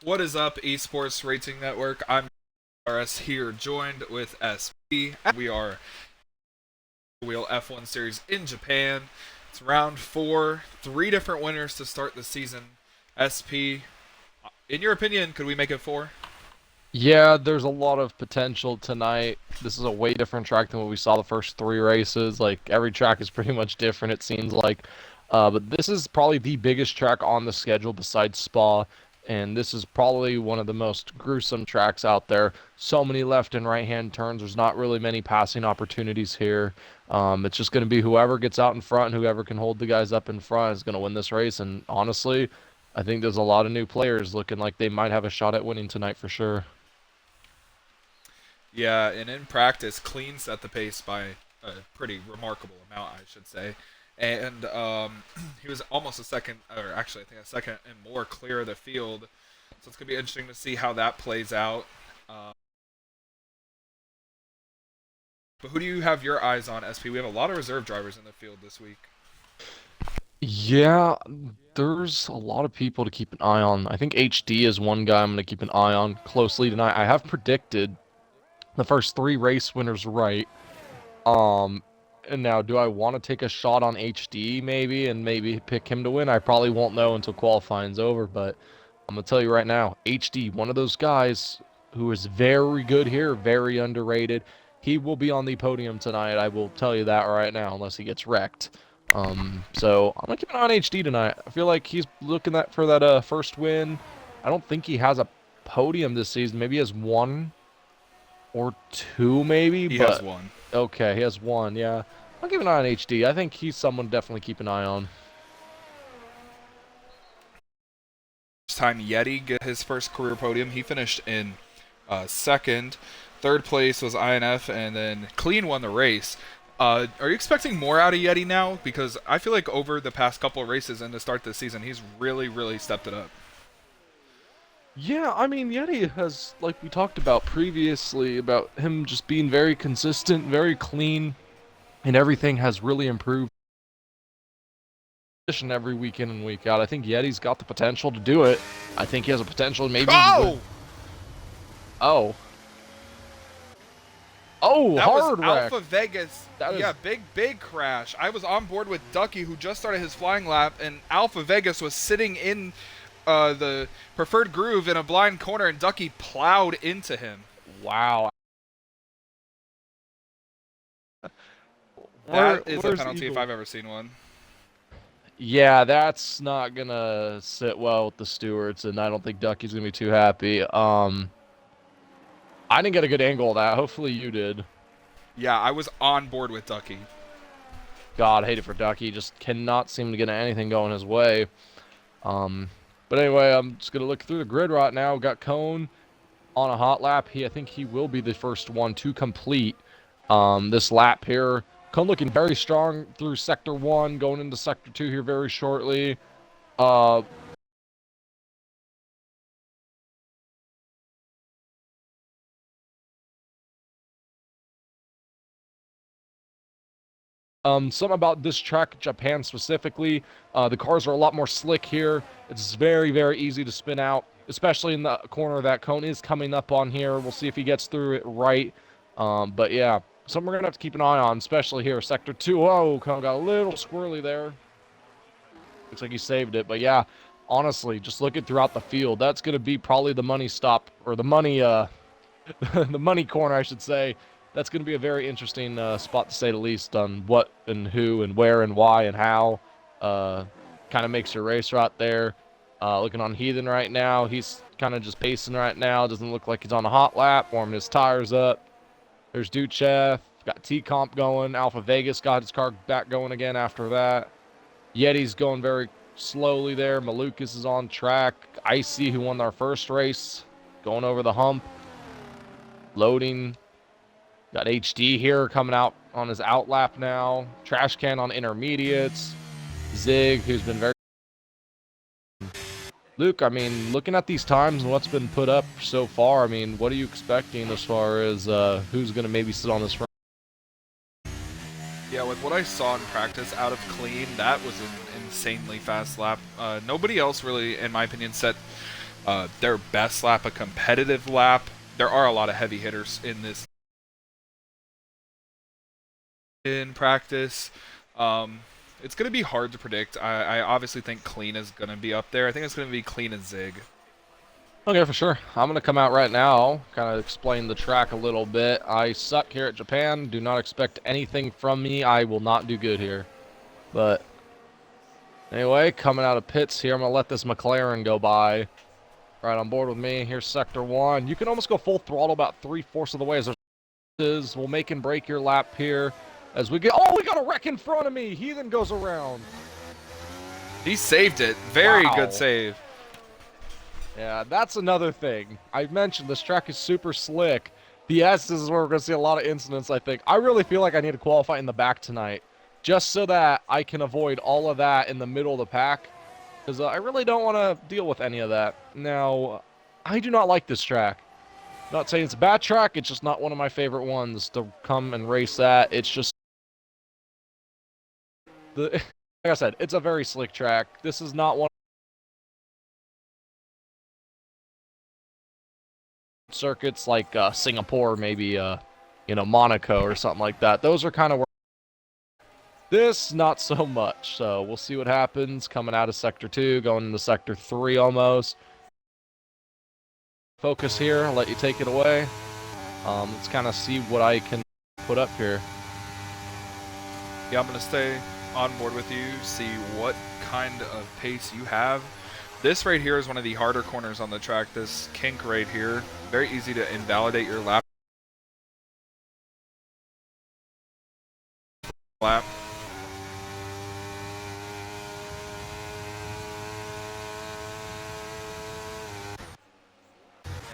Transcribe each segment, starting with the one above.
What is up, Esports Racing Network? I'm RS here, joined with SP. We are Wheel F1 Series in Japan. It's round four, three different winners to start the season. SP, in your opinion, could we make it four? Yeah, there's a lot of potential tonight. This is a way different track than what we saw the first three races. Like every track is pretty much different, it seems like. But this is probably the biggest track on the schedule besides Spa, and this is probably one of the most gruesome tracks out there. So many left and right hand turns. There's not really many passing opportunities here. It's just going to be whoever gets out in front and whoever can hold the guys up in front is going to win this race. And honestly, I think there's a lot of new players looking like they might have a shot at winning tonight for sure. Yeah, and in practice, Clean set the pace by a pretty remarkable amount, I should say. And he was almost a second, or actually, I think a second and more clear of the field. So it's going to be interesting to see how that plays out. Uh, but who do you have your eyes on, SP? We have a lot of reserve drivers in the field this week. Yeah, there's a lot of people to keep an eye on. I think HD is one guy I'm going to keep an eye on closely tonight. I have predicted the first three race winners right. Um, and now do I want to take a shot on HD maybe and maybe pick him to win? I probably won't know until qualifying's over, but I'm going to tell you right now, HD, one of those guys who is very good here, very underrated. He will be on the podium tonight. I will tell you that right now, unless he gets wrecked. So I'm gonna keep an eye on HD tonight. I feel like he's looking for that first win. I don't think he has a podium this season. Maybe he has one or two, maybe. He has But one. okay, he has one. Yeah, I'll keep an eye on HD. I think he's someone to definitely keep an eye on. First time Yeti get his first career podium. He finished in second. Third place was INF, and then Clean won the race. Are you expecting more out of Yeti now? Because I feel like over the past couple of races and to start this season, he's really stepped it up. Yeah, I mean, Yeti has, like we talked about previously, about him just being very consistent, very clean, and everything has really improved every week in and week out. I think Yeti's got the potential to do it. I think he has a potential to maybe win. Oh! Oh. Oh, That was hard wreck. Alpha Vegas. That is Yeah, big crash. I was on board with Ducky, who just started his flying lap, and Alpha Vegas was sitting in the preferred groove in a blind corner, and Ducky plowed into him. wow. That is a Where's penalty if Eagle? I've ever seen one. Yeah, that's not gonna sit well with the stewards, and I don't think Ducky's gonna be too happy. I didn't get a good angle of that. Hopefully you did. Yeah, I was on board with Ducky. God, I hate it for Ducky. Just cannot seem to get anything going his way. Um, but anyway, I'm just gonna look through the grid right now. Got Cone on a hot lap. I think he will be the first one to complete this lap here. Cone looking very strong through Sector 1, going into Sector 2 here very shortly. Uh, Something about this track, Japan specifically, the cars are a lot more slick here. It's very easy to spin out, especially in the corner that Cone is coming up on here. We'll see if he gets through it right. But yeah, something we're going to have to keep an eye on, especially here, Sector 2. Oh, Cone got a little squirrely there. Looks like he saved it. But yeah, honestly, just looking throughout the field, that's going to be probably the money stop, or the money, the money corner, I should say. That's going to be a very interesting spot to say the least on what and who and where and why and how. Kind of makes your race right there. Looking on Heathen right now, he's kind of just pacing right now. Doesn't look like he's on a hot lap, warming his tires up. There's Duchev, got T-Comp going. Alpha Vegas got his car back going again after that. Yeti's going very slowly there. Malukas is on track. Icy, who won our first race, going over the hump. Loading. Got HD here coming out on his out lap now. Trash Can on intermediates. Zig, who's been very... Luke, I mean, looking at these times and what's been put up so far, I mean, what are you expecting as far as who's going to maybe sit on this front? Yeah, with what I saw in practice out of Clean, that was an insanely fast lap. Nobody else really, in my opinion, set their best lap, a competitive lap. There are a lot of heavy hitters in this in practice. Um, it's going to be hard to predict. I obviously think Clean is going to be up there. I think it's going to be Clean and Zig. Okay, for sure. I'm going to come out right now, kind of explain the track a little bit. I suck here at Japan. Do not expect anything from me. I will not do good here. But anyway, coming out of pits here, I'm going to let this McLaren go by. Right on board with me. Here's Sector 1. You can almost go full throttle about 3/4 of the way as there's we'll make and break your lap here as we get... Oh, we got a wreck in front of me. He then goes around. He saved it. Very Wow. good save. Yeah, that's another thing. I mentioned this track is super slick. This is where we're going to see a lot of incidents, I think. I really feel like I need to qualify in the back tonight, just so that I can avoid all of that in the middle of the pack, because I really don't want to deal with any of that. Now, I do not like this track. Not saying it's a bad track, it's just not one of my favorite ones to come and race at. It's just... like I said, it's a very slick track. This is not one circuits like Singapore, maybe Monaco or something like that. Those are kind of where this not so much. So we'll see what happens coming out of Sector 2, going into Sector 3 almost. Focus here, I'll let you take it away. Let's kind of see what I can put up here. Yeah, I'm going to stay on board with you, see what kind of pace you have. This right here is one of the harder corners on the track, this kink right here. Very easy to invalidate your lap. And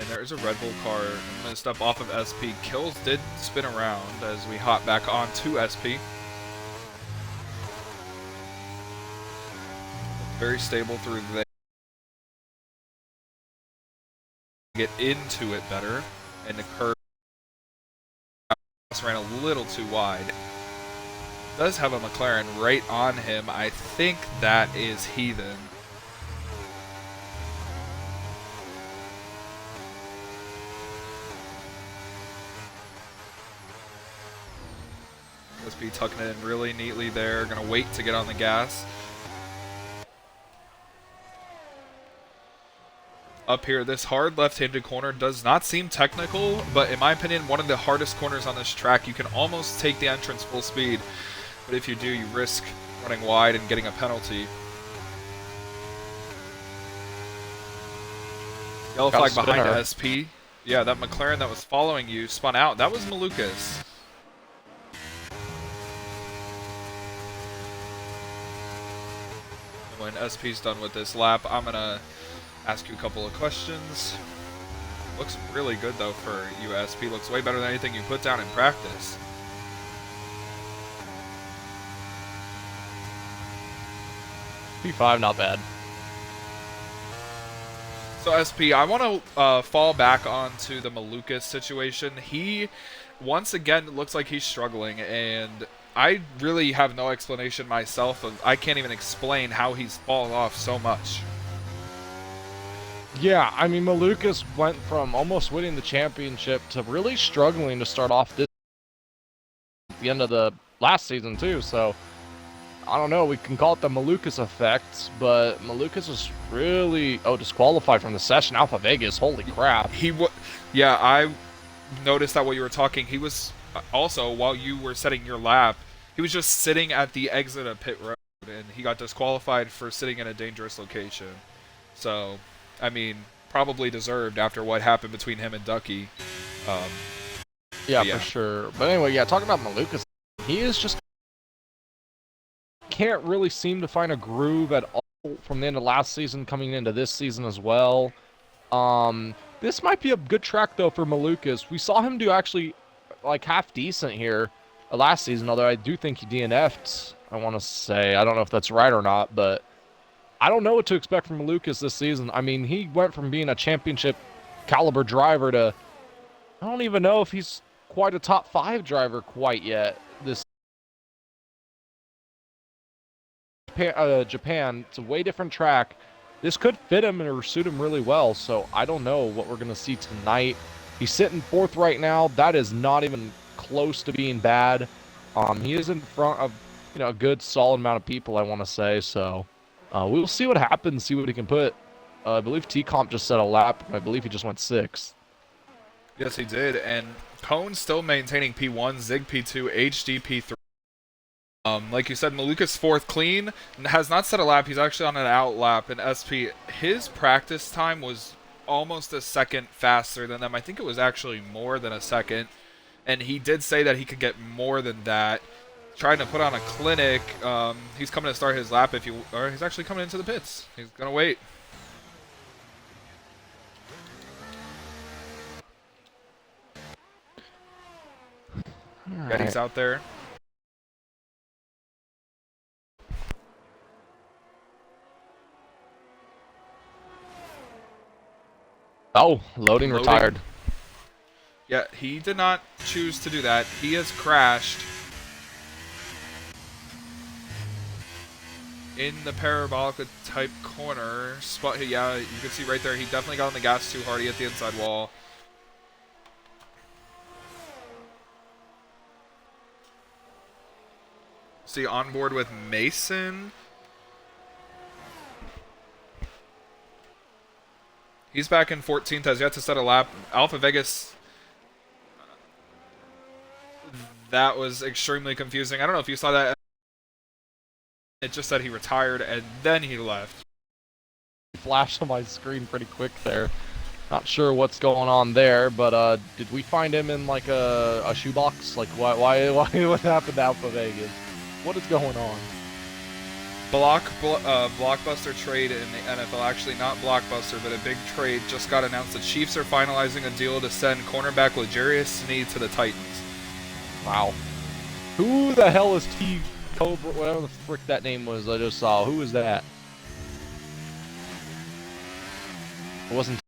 there's a Red Bull car. I'm going to step off of SP. Kills did spin around as we hop back onto SP. Very stable through there. Get into it better, and the curve ran a little too wide. Does have a McLaren right on him. I think that is Heathen. SP tucking it in really neatly there. Gonna wait to get on the gas. Up here, this hard left-handed corner does not seem technical, but in my opinion, one of the hardest corners on this track. You can almost take the entrance full speed, but if you do, you risk running wide and getting a penalty. Yellow flag behind SP. Yeah, that McLaren that was following you spun out. That was Malukas. When SP's done with this lap, I'm going to ask you a couple of questions. Looks really good though for you, SP. Looks way better than anything you put down in practice. P5, not bad. So SP, I want to fall back onto the Malukas situation. He, once again, looks like he's struggling, and I really have no explanation myself. I can't even explain how he's fallen off so much. Yeah, I mean, Malukas went from almost winning the championship to really struggling to start off this at the end of the last season, too. So, I don't know. We can call it the Malukas effect, but Malukas is really... Oh, disqualified from the session. Alpha Vegas. Holy crap. Yeah, I noticed that while you were talking. He was also, while you were setting your lap, he was just sitting at the exit of pit road, and he got disqualified for sitting in a dangerous location. So... I mean, probably deserved after what happened between him and Ducky. Yeah, for sure. But anyway, yeah, talking about Malukas, he is just... can't really seem to find a groove at all from the end of last season coming into this season as well. This might be a good track, though, for Malukas. We saw him do actually, like, half decent here last season, although I do think he DNF'd, I want to say. I don't know if that's right or not, but... I don't know what to expect from Malukas this season. I mean, he went from being a championship caliber driver to... I don't even know if he's quite a top 5 driver quite yet. This Japan, it's a way different track. this could fit him or suit him really well. So I don't know what we're gonna see tonight. He's sitting fourth right now. That is not even close to being bad. He is in front of a good solid amount of people, I want to say. So we'll see what happens. See what he can put. I believe T-Comp just set a lap. I believe he just went sixth. Yes, he did. And Cone still maintaining P1, Zig P2, HD P3. Like you said, Maluka's fourth clean, has not set a lap. He's actually on an out lap in SP. His practice time was almost a second faster than them. I think it was actually more than a second. And he did say that he could get more than that. Trying to put on a clinic. He's coming to start his lap or he's actually coming into the pits. He's gonna wait. Getty's out there. Oh, loading retired. Yeah, he did not choose to do that. He has crashed in the Parabolica type corner spot. Yeah, you can see right there, he definitely got on the gas too hard. He hit the inside wall. See, on board with Mason. He's back in 14th, has yet to set a lap. Alpha Vegas, that was extremely confusing. I don't know if you saw that. It just said he retired and then he left. Flashed on my screen pretty quick there. Not sure what's going on there, but did we find him in like a shoebox? Like why what happened to Alpha Vegas? What is going on? Blockbuster trade in the NFL, actually not Blockbuster, but a big trade just got announced. The Chiefs are finalizing a deal to send cornerback L'Jarius Sneed to the Titans. Wow. Who the hell is T Cobra? Whatever the frick that name was I just saw. Who is that? It wasn't.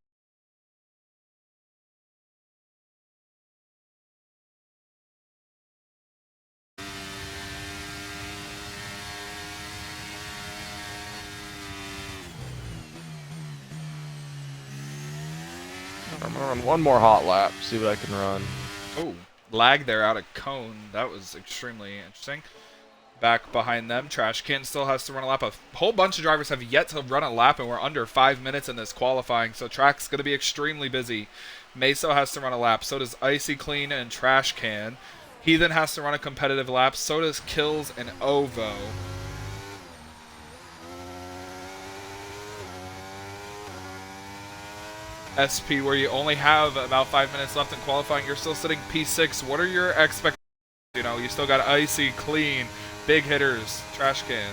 I'm gonna run one more hot lap, see what I can run. Oh, lag there out of Cone. That was extremely interesting. Back behind them, Trash Can still has to run a lap. A whole bunch of drivers have yet to run a lap, and we're under 5 minutes in this qualifying, so track's going to be extremely busy. Meso has to run a lap. So does Icy Clean and Trash Can. Heathen has to run a competitive lap. So does Kills and Ovo. SP, where you only have about 5 minutes left in qualifying, you're still sitting P6. What are your expectations? You know, you still got Icy, Clean, big hitters, Trash Can.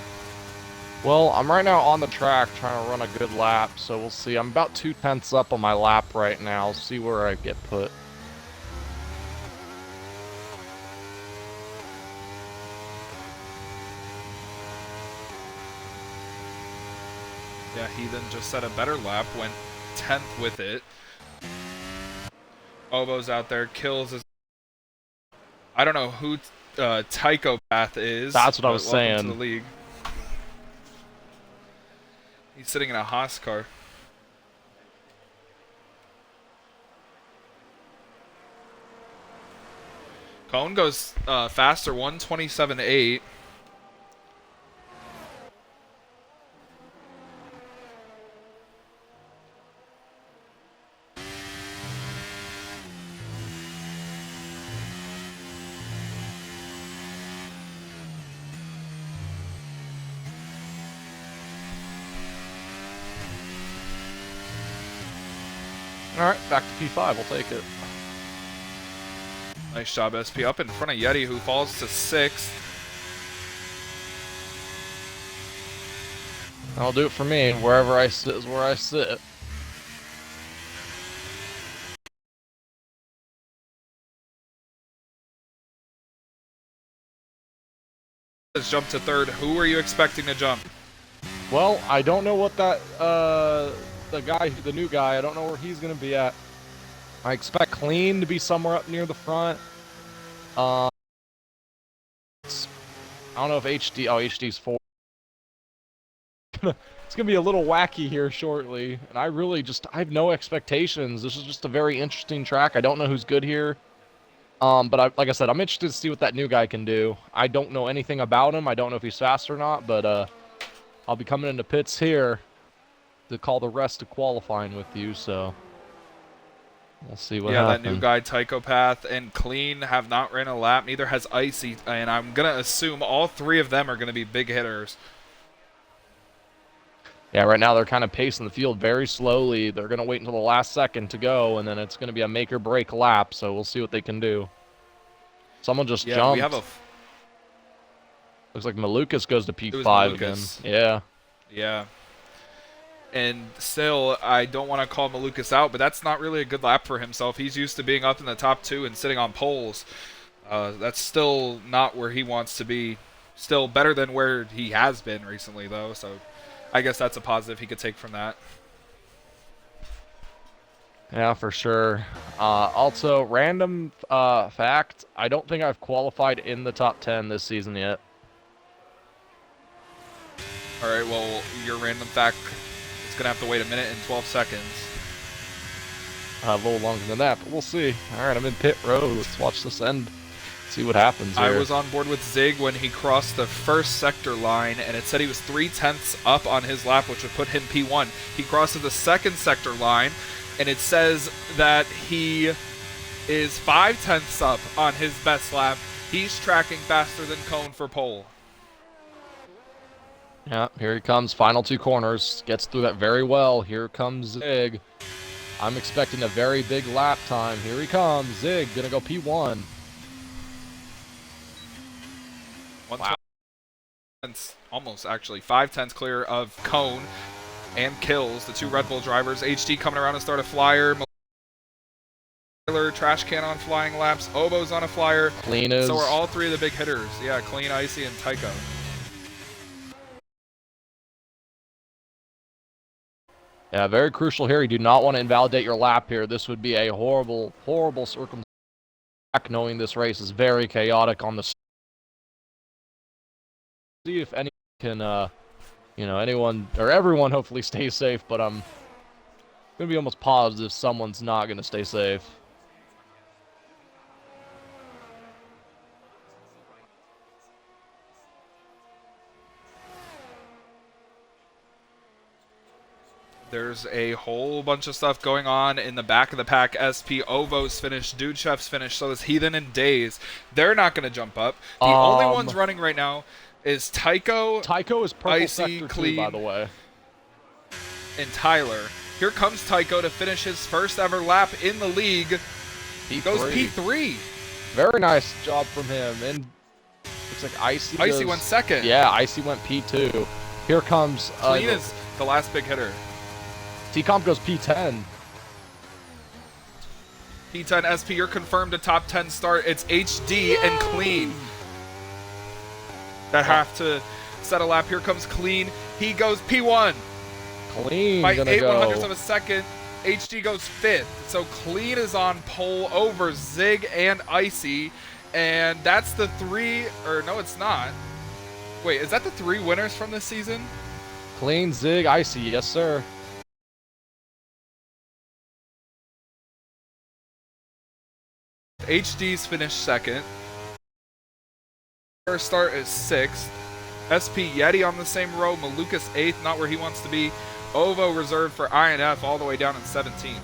Well, I'm right now on the track trying to run a good lap, so we'll see. I'm about 2/10 up on my lap right now. See where I get put. Yeah, he then just set a better lap, went 10th with it. Obo's out there, Kills is... I don't know who Tychopath is. That's what I was saying. Welcome to the league. He's sitting in a Haas car. Cone goes faster, 127.8. Alright, back to P5. We'll take it. Nice job, SP. Up in front of Yeti, who falls to 6th. That'll do it for me. Wherever I sit is where I sit. Let's jump to 3rd. Who are you expecting to jump? Well, I don't know what that, the new guy, I don't know where he's going to be at. I expect Clean to be somewhere up near the front. I don't know if HD's 4. it's gonna be a little wacky here shortly, and I have no expectations. This is just a very interesting track. I don't know who's good here. But like I said, I'm interested to see what that new guy can do. I don't know anything about him. I don't know if he's fast or not, but I'll be coming into pits here to call the rest of qualifying with you, so we'll see what Yeah, that new happens. guy, Tychopath and Clean, have not ran a lap. Neither has Icy, and I'm going to assume all three of them are going to be big hitters. Yeah, right now they're kind of pacing the field very slowly. They're going to wait until the last second to go, and then it's going to be a make or break lap, so we'll see what they can do. Someone just Yeah, we have jumped. a... Looks like Malukas goes to It was P5 again. Malukas. Yeah. Yeah. And still, I don't want to call Malukas out, but that's not really a good lap for himself. He's used to being up in the top 2 and sitting on poles. That's still not where he wants to be. Still better than where he has been recently, though, so I guess that's a positive he could take from that. Yeah, for sure. Also, random fact, I don't think I've qualified in the top 10 this season yet. All right, well, your random fact is going to have to wait a minute and 12 seconds. A little longer than that, but we'll see. All right, I'm in pit road. Let's watch this end. See what happens here. I was on board with Zig when he crossed the first sector line, and it said he was 3/10 up on his lap, which would put him P1. He crosses the second sector line, and it says that he is 5/10 up on his best lap. He's tracking faster than Cone for pole. Yeah, here he comes. Final 2 corners. Gets through that very well. Here comes Zig. I'm expecting a very big lap time. Here he comes. Zig gonna go P1. Wow. Almost, actually. 5/10 clear of Cone and Kills, the 2 Red Bull drivers. HD coming around to start a flyer. Trash can on flying laps. Obo's on a flyer. Clean is. So are all 3 of the big hitters. Yeah, Clean, Icy, and Tycho. Yeah, very crucial here. You do not want to invalidate your lap here. This would be a horrible, horrible circumstance, knowing this race is very chaotic on the... See if anyone can, anyone or everyone hopefully stays safe, but I'm going to be almost positive someone's not going to stay safe. There's a whole bunch of stuff going on in the back of the pack. SP, Ovo's finished, Dudechef's finished, so is Heathen and Days. They're not going to jump up. The only ones running right now is Tycho. Tycho is purple Icy, sector Clean, 2, by the way. And Tyler. Here comes Tycho to finish his first ever lap in the league. He goes P3. Very nice job from him. And looks like Icy went second. Yeah, Icy went P2. Here comes... Clean is the last big hitter. T-Comp goes P10. P10, SP, you're confirmed a top 10 start. It's HD and Clean that have to set a lap. Here comes Clean. He goes P1. Clean by gonna 8/100ths go. of a second. HD goes 5th. So Clean is on pole over Zig and Icy. And that's the 3, or no, it's not. Wait, is that the 3 winners from this season? Clean, Zig, Icy, yes sir. HD's finished 2nd. First start is 6th. SP Yeti on the same row. Malukas 8th, not where he wants to be. Ovo reserved for INF all the way down in 17th.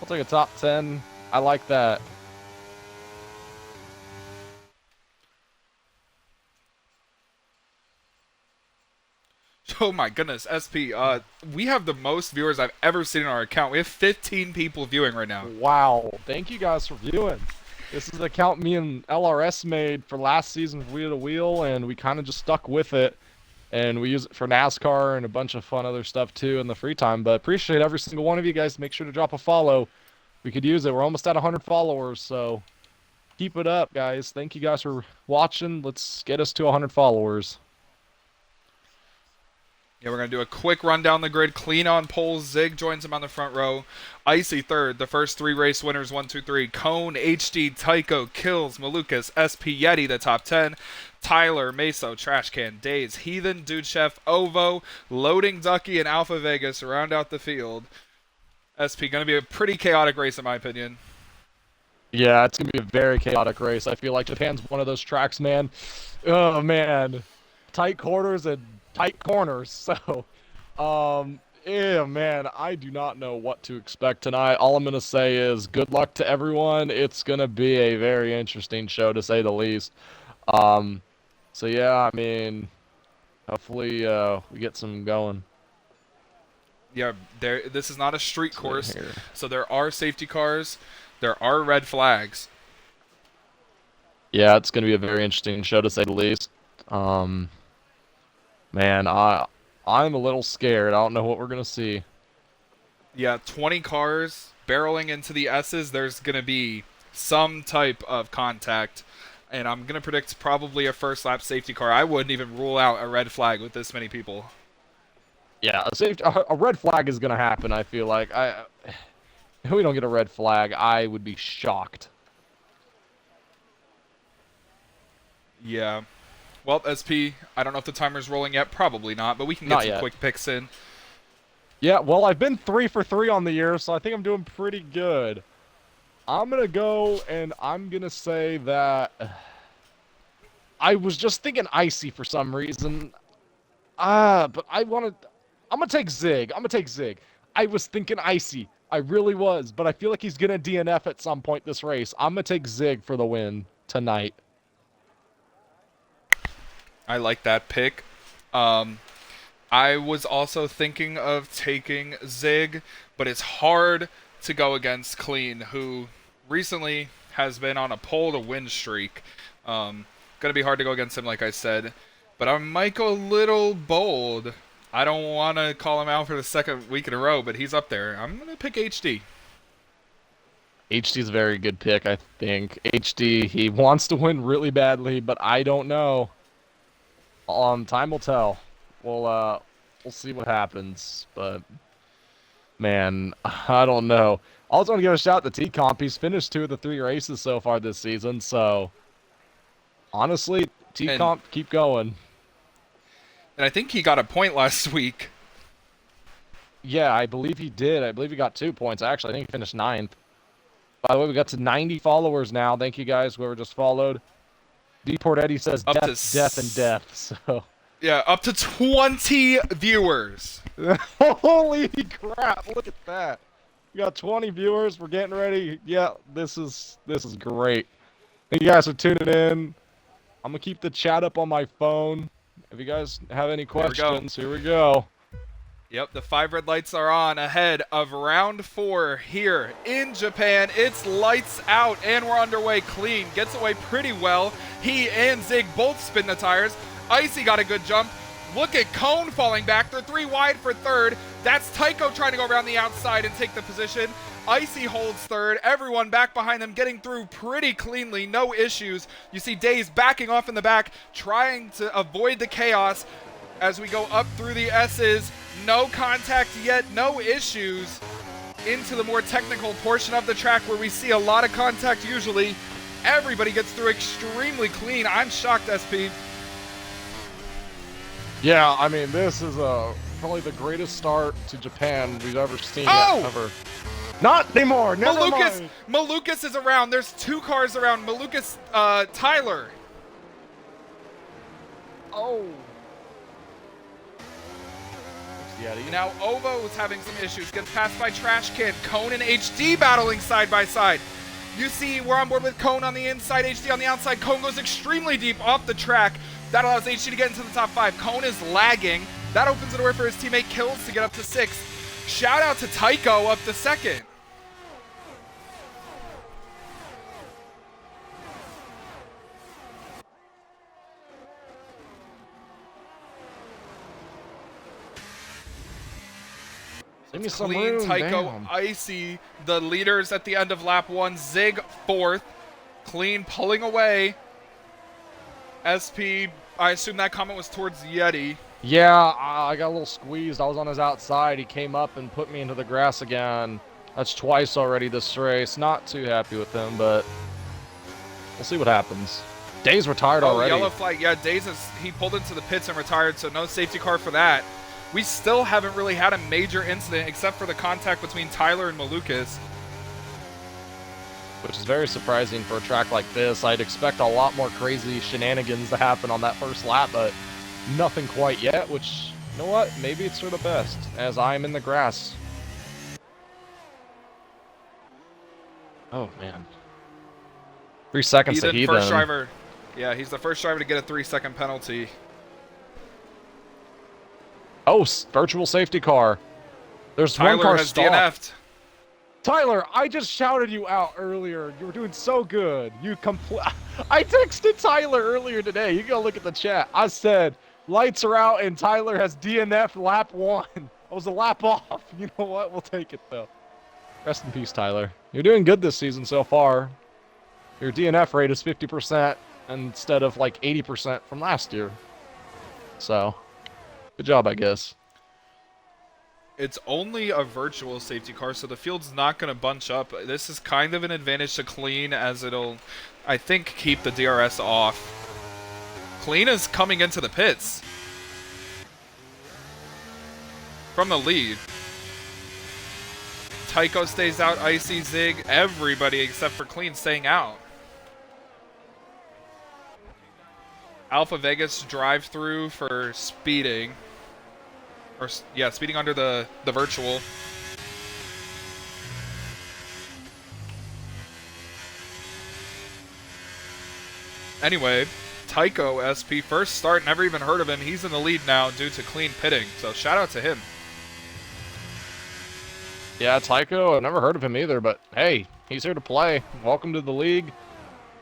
I'll take a top 10. I like that. Oh my goodness, SP, we have the most viewers I've ever seen on our account. We have 15 people viewing right now. Wow. Thank you guys for viewing. This is the account me and LRS made for last season of Wheel to Wheel, and we kind of just stuck with it. And we use it for NASCAR and a bunch of fun other stuff too in the free time. But appreciate every single one of you guys. Make sure to drop a follow. We could use it. We're almost at 100 followers, so keep it up, guys. Thank you guys for watching. Let's get us to 100 followers. Yeah, we're going to do a quick run down the grid. Clean on poles. Zig joins him on the front row. Icy third. The first 3 race winners, 1, 2, 3. Cone, HD, Tycho, Kills, Malukas, SP, Yeti, the top 10. Tyler, Meso, Trash Can, Days, Heathen, Dude Chef, Ovo, Loading Ducky, and Alpha Vegas round out the field. SP, going to be a pretty chaotic race in my opinion. Yeah, it's going to be a very chaotic race. I feel like Japan's one of those tracks, man. Oh, man. Tight quarters and tight corners. So, yeah, man, I do not know what to expect tonight. All I'm going to say is good luck to everyone. It's going to be a very interesting show, to say the least. So, yeah, I mean, hopefully we get some going. Yeah, this is not a street course, Here. so there are safety cars. There are red flags. Yeah, it's going to be a very interesting show, to say the least. Man, I'm a little scared. I don't know what we're going to see. Yeah, 20 cars barreling into the S's. There's going to be some type of contact, and I'm going to predict probably a first lap safety car. I wouldn't even rule out a red flag with this many people. Yeah, a red flag is going to happen, I feel like. If we don't get a red flag, I would be shocked. Yeah. Well, SP, I don't know if the timer's rolling yet. Probably not, but we can get some quick picks in. Yeah, well, I've been 3 for 3 on the year, so I think I'm doing pretty good. I'm going to go, and I'm going to say that I was just thinking Icy for some reason. But I'm going to take Zig. I'm going to take Zig. I was thinking Icy. I really was, but I feel like he's going to DNF at some point this race. I'm going to take Zig for the win tonight. I like that pick. I was also thinking of taking Zig, but it's hard to go against Clean, who recently has been on a pole-to-win streak. Gonna be hard to go against him, like I said. But I might go a little bold. I don't want to call him out for the second week in a row, but he's up there. I'm going to pick HD. HD's a very good pick, I think. HD, he wants to win really badly, but I don't know. Time will tell. We'll see what happens, but man, I don't know. I also want to give a shout out to T-Comp. He's finished 2 of the 3 races so far this season, so honestly, T-Comp, keep going. And I think he got a point last week. Yeah, I believe he did. I believe he got 2 points, actually. I think he finished 9th. By the way, we got to 90 followers now. Thank you guys, whoever just followed. Deport Eddie says death and death, so... Yeah, up to 20 viewers. Holy crap, look at that. We got 20 viewers. We're getting ready. Yeah, this is great. Thank you guys for tuning in. I'm going to keep the chat up on my phone. If you guys have any questions, here we go. Yep, the 5 red lights are on ahead of round 4 here in Japan. It's lights out, and we're underway. Clean gets away pretty well. He and Zig both spin the tires. Icy got a good jump. Look at Cone falling back. They're 3 wide for third. That's Tycho trying to go around the outside and take the position. Icy holds third. Everyone back behind them getting through pretty cleanly. No issues. You see Days backing off in the back, trying to avoid the chaos as we go up through the S's. No contact yet. No issues. Into the more technical portion of the track where we see a lot of contact usually. Everybody gets through extremely clean. I'm shocked, SP. Yeah, I mean, this is probably the greatest start to Japan we've ever seen. Ever. Not anymore. Never mind. Malukas is around. There's 2 cars around. Malukas, Tyler. Oh. Now Ovo is having some issues. Gets passed by Trash Can. Cone and HD battling side by side. You see, we're on board with Cone on the inside, HD on the outside. Cone goes extremely deep off the track. That allows HD to get into the top 5. Cone is lagging. That opens the door for his teammate Kills to get up to 6th. Shout out to Tycho up to 2nd. Give me some Clean, room, Tycho, damn. Icy, the leaders at the end of lap 1. Zig 4th. Clean pulling away. SP, I assume that comment was towards Yeti. Yeah, I got a little squeezed. I was on his outside. He came up and put me into the grass again. That's twice already this race. Not too happy with him, but we'll see what happens. Day's retired Oh, already. yellow flag. Yeah, he pulled into the pits and retired, so no safety car for that. We still haven't really had a major incident except for the contact between Tyler and Malukas. Which is very surprising for a track like this. I'd expect a lot more crazy shenanigans to happen on that first lap, but nothing quite yet, which, you know what? Maybe it's for the best, as I'm in the grass. Oh, man. 3 seconds to Heathen. First driver. Yeah, he's the first driver to get a 3-second penalty. Oh, virtual safety car. There's Tyler one car has stopped. DNF'd. Tyler, I just shouted you out earlier. You were doing so good. I texted Tyler earlier today. You go look at the chat. I said, lights are out and Tyler has DNF lap 1. I was a lap off. You know what? We'll take it, though. Rest in peace, Tyler. You're doing good this season so far. Your DNF rate is 50% instead of like 80% from last year. So, good job, I guess. It's only a virtual safety car, so the field's not going to bunch up. This is kind of an advantage to Clean, as it'll, I think, keep the DRS off. Clean is coming into the pits from the lead. Tycho stays out, Icy, Zig, everybody except for Clean staying out. Alpha Vegas drive-through for speeding. Or, yeah, speeding under the virtual. Anyway, Tycho SP, first start, never even heard of him. He's in the lead now due to Clean pitting, so shout out to him. Yeah, Tycho, I've never heard of him either, but hey, he's here to play. Welcome to the league.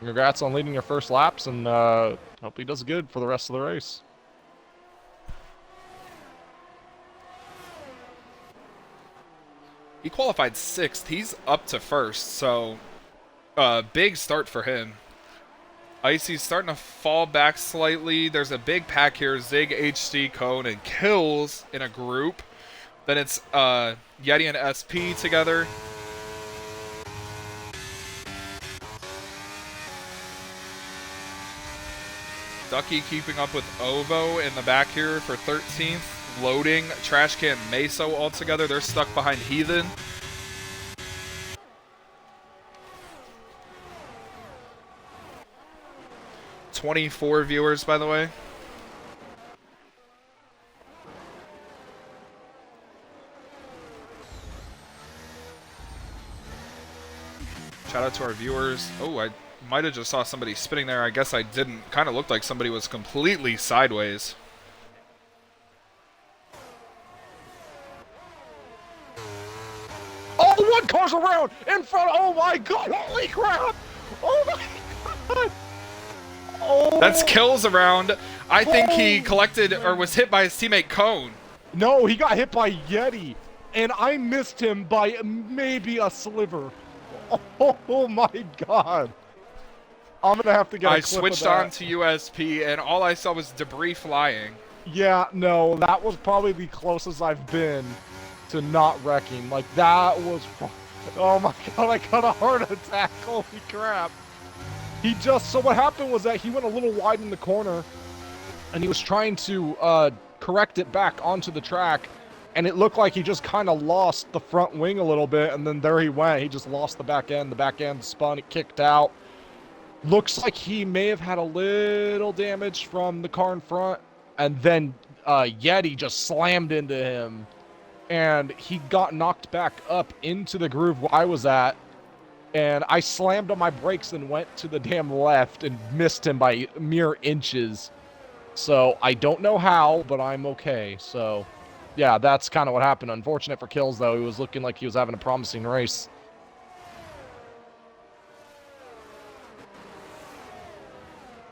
Congrats on leading your first laps, and hope he does good for the rest of the race. He qualified 6th. He's up to 1st, so big start for him. Icy's starting to fall back slightly. There's a big pack here. Zig, HD, Cone, and Kills in a group. Then it's Yeti and SP together. Ducky keeping up with Ovo in the back here for 13th. Loading, Trash Can, Meso all together. They're stuck behind Heathen. $24 viewers, by the way. Shout out to our viewers. Oh, I might have just saw somebody spinning there. I guess I didn't. Kind of looked like somebody was completely sideways. Oh, one car's around in front. Oh my god! Holy crap! Oh my god! Oh. That's Kills around. I think he collected or was hit by his teammate Cone. No, he got hit by Yeti, and I missed him by maybe a sliver. Oh my god! I'm gonna have to get. I switched on to USP, and all I saw was debris flying. Yeah, no, that was probably the closest I've been to not wrecking. Like, that was... Oh my god, I got a heart attack. Holy crap. So what happened was that he went a little wide in the corner, and he was trying to correct it back onto the track, and it looked like he just kind of lost the front wing a little bit, and then there he went. He just lost the back end. The back end spun, it kicked out. Looks like he may have had a little damage from the car in front, and then Yeti just slammed into him, and he got knocked back up into the groove where I was at, and I slammed on my brakes and went to the damn left and missed him by mere inches. So I don't know how, but I'm okay. So yeah, that's kind of what happened. Unfortunate for Kills, though. He was looking like he was having a promising race.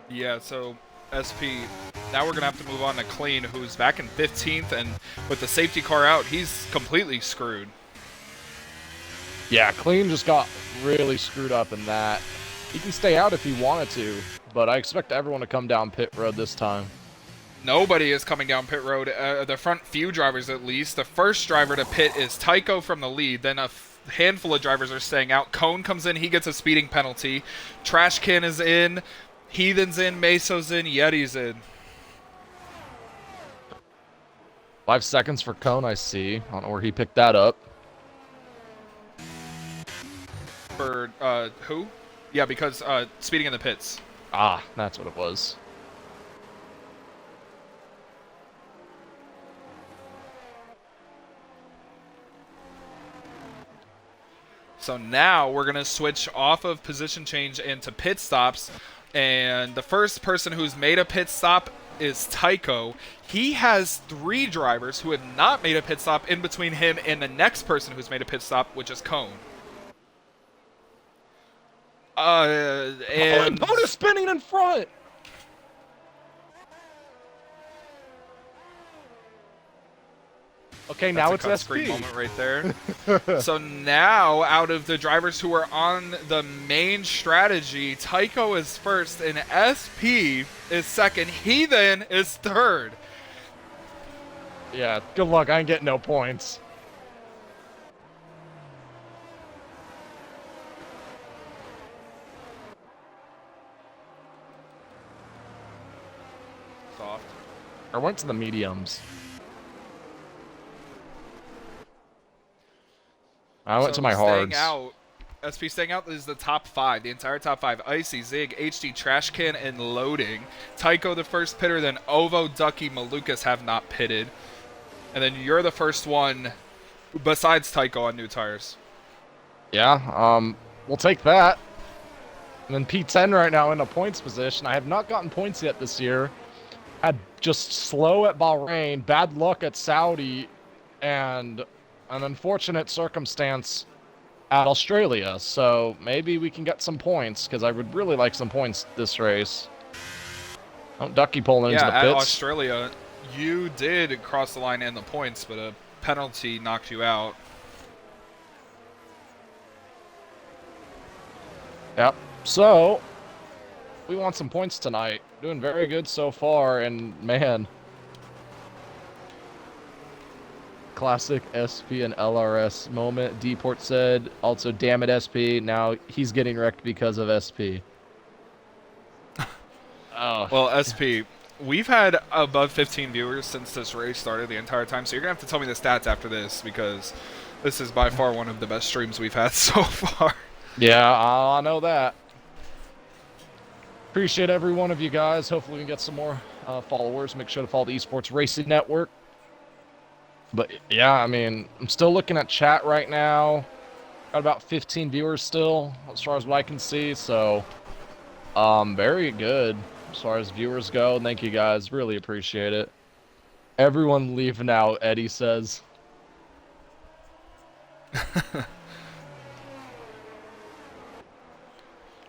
Yeah, so SP, now we're going to have to move on to Clean, who's back in 15th, and with the safety car out, he's completely screwed. Yeah, Clean just got really screwed up in that. He can stay out if he wanted to, but I expect everyone to come down pit road this time. Nobody is coming down pit road. The front few drivers, at least. The first driver to pit is Tycho from the lead. Then a handful of drivers are staying out. Cone comes in. He gets a speeding penalty. Trash Can is in. Heathen's in. Meso's in. Yeti's in. 5 seconds for Cone, I see. I don't know where he picked that up. For who? Yeah, because speeding in the pits. Ah, that's what it was. So now we're going to switch off of position change into pit stops. And the first person who's made a pit stop is Tycho. He has 3 drivers who have not made a pit stop in between him and the next person who's made a pit stop, which is Cone. And bonus spinning in front. Okay, now it's a SP. moment right there. So now, out of the drivers who are on the main strategy, Tycho is first and SP is second. Heathen is third. Yeah, good luck. I ain't getting no points. Soft. I went to the mediums. I went to my hards. SP staying out is the top 5, the entire top 5. Icy, Zig, HD, Trash Can, and Loading. Tycho the first pitter, then Ovo, Ducky, Malukas have not pitted. And then you're the first one besides Tycho on new tires. Yeah, we'll take that. And then P10 right now in a points position. I have not gotten points yet this year. Had just slow at Bahrain, bad luck at Saudi, and an unfortunate circumstance at Australia. So maybe we can get some points, because I would really like some points this race. Oh, Ducky pulling into the pits. Yeah, at Australia, you did cross the line in the points, but a penalty knocked you out. Yep. So, we want some points tonight. Doing very good so far, and man. Classic SP and LRS moment. Dport said, also, damn it, SP. Now he's getting wrecked because of SP. Oh. Well, SP, we've had above 15 viewers since this race started the entire time, so you're going to have to tell me the stats after this, because this is by far one of the best streams we've had so far. Yeah, I know that. Appreciate every one of you guys. Hopefully we can get some more followers. Make sure to follow the Esports Racing Network. But yeah, I mean, I'm still looking at chat right now. Got about 15 viewers still, as far as what I can see. So, very good as far as viewers go. Thank you guys. Really appreciate it. Everyone leave now, Eddie says.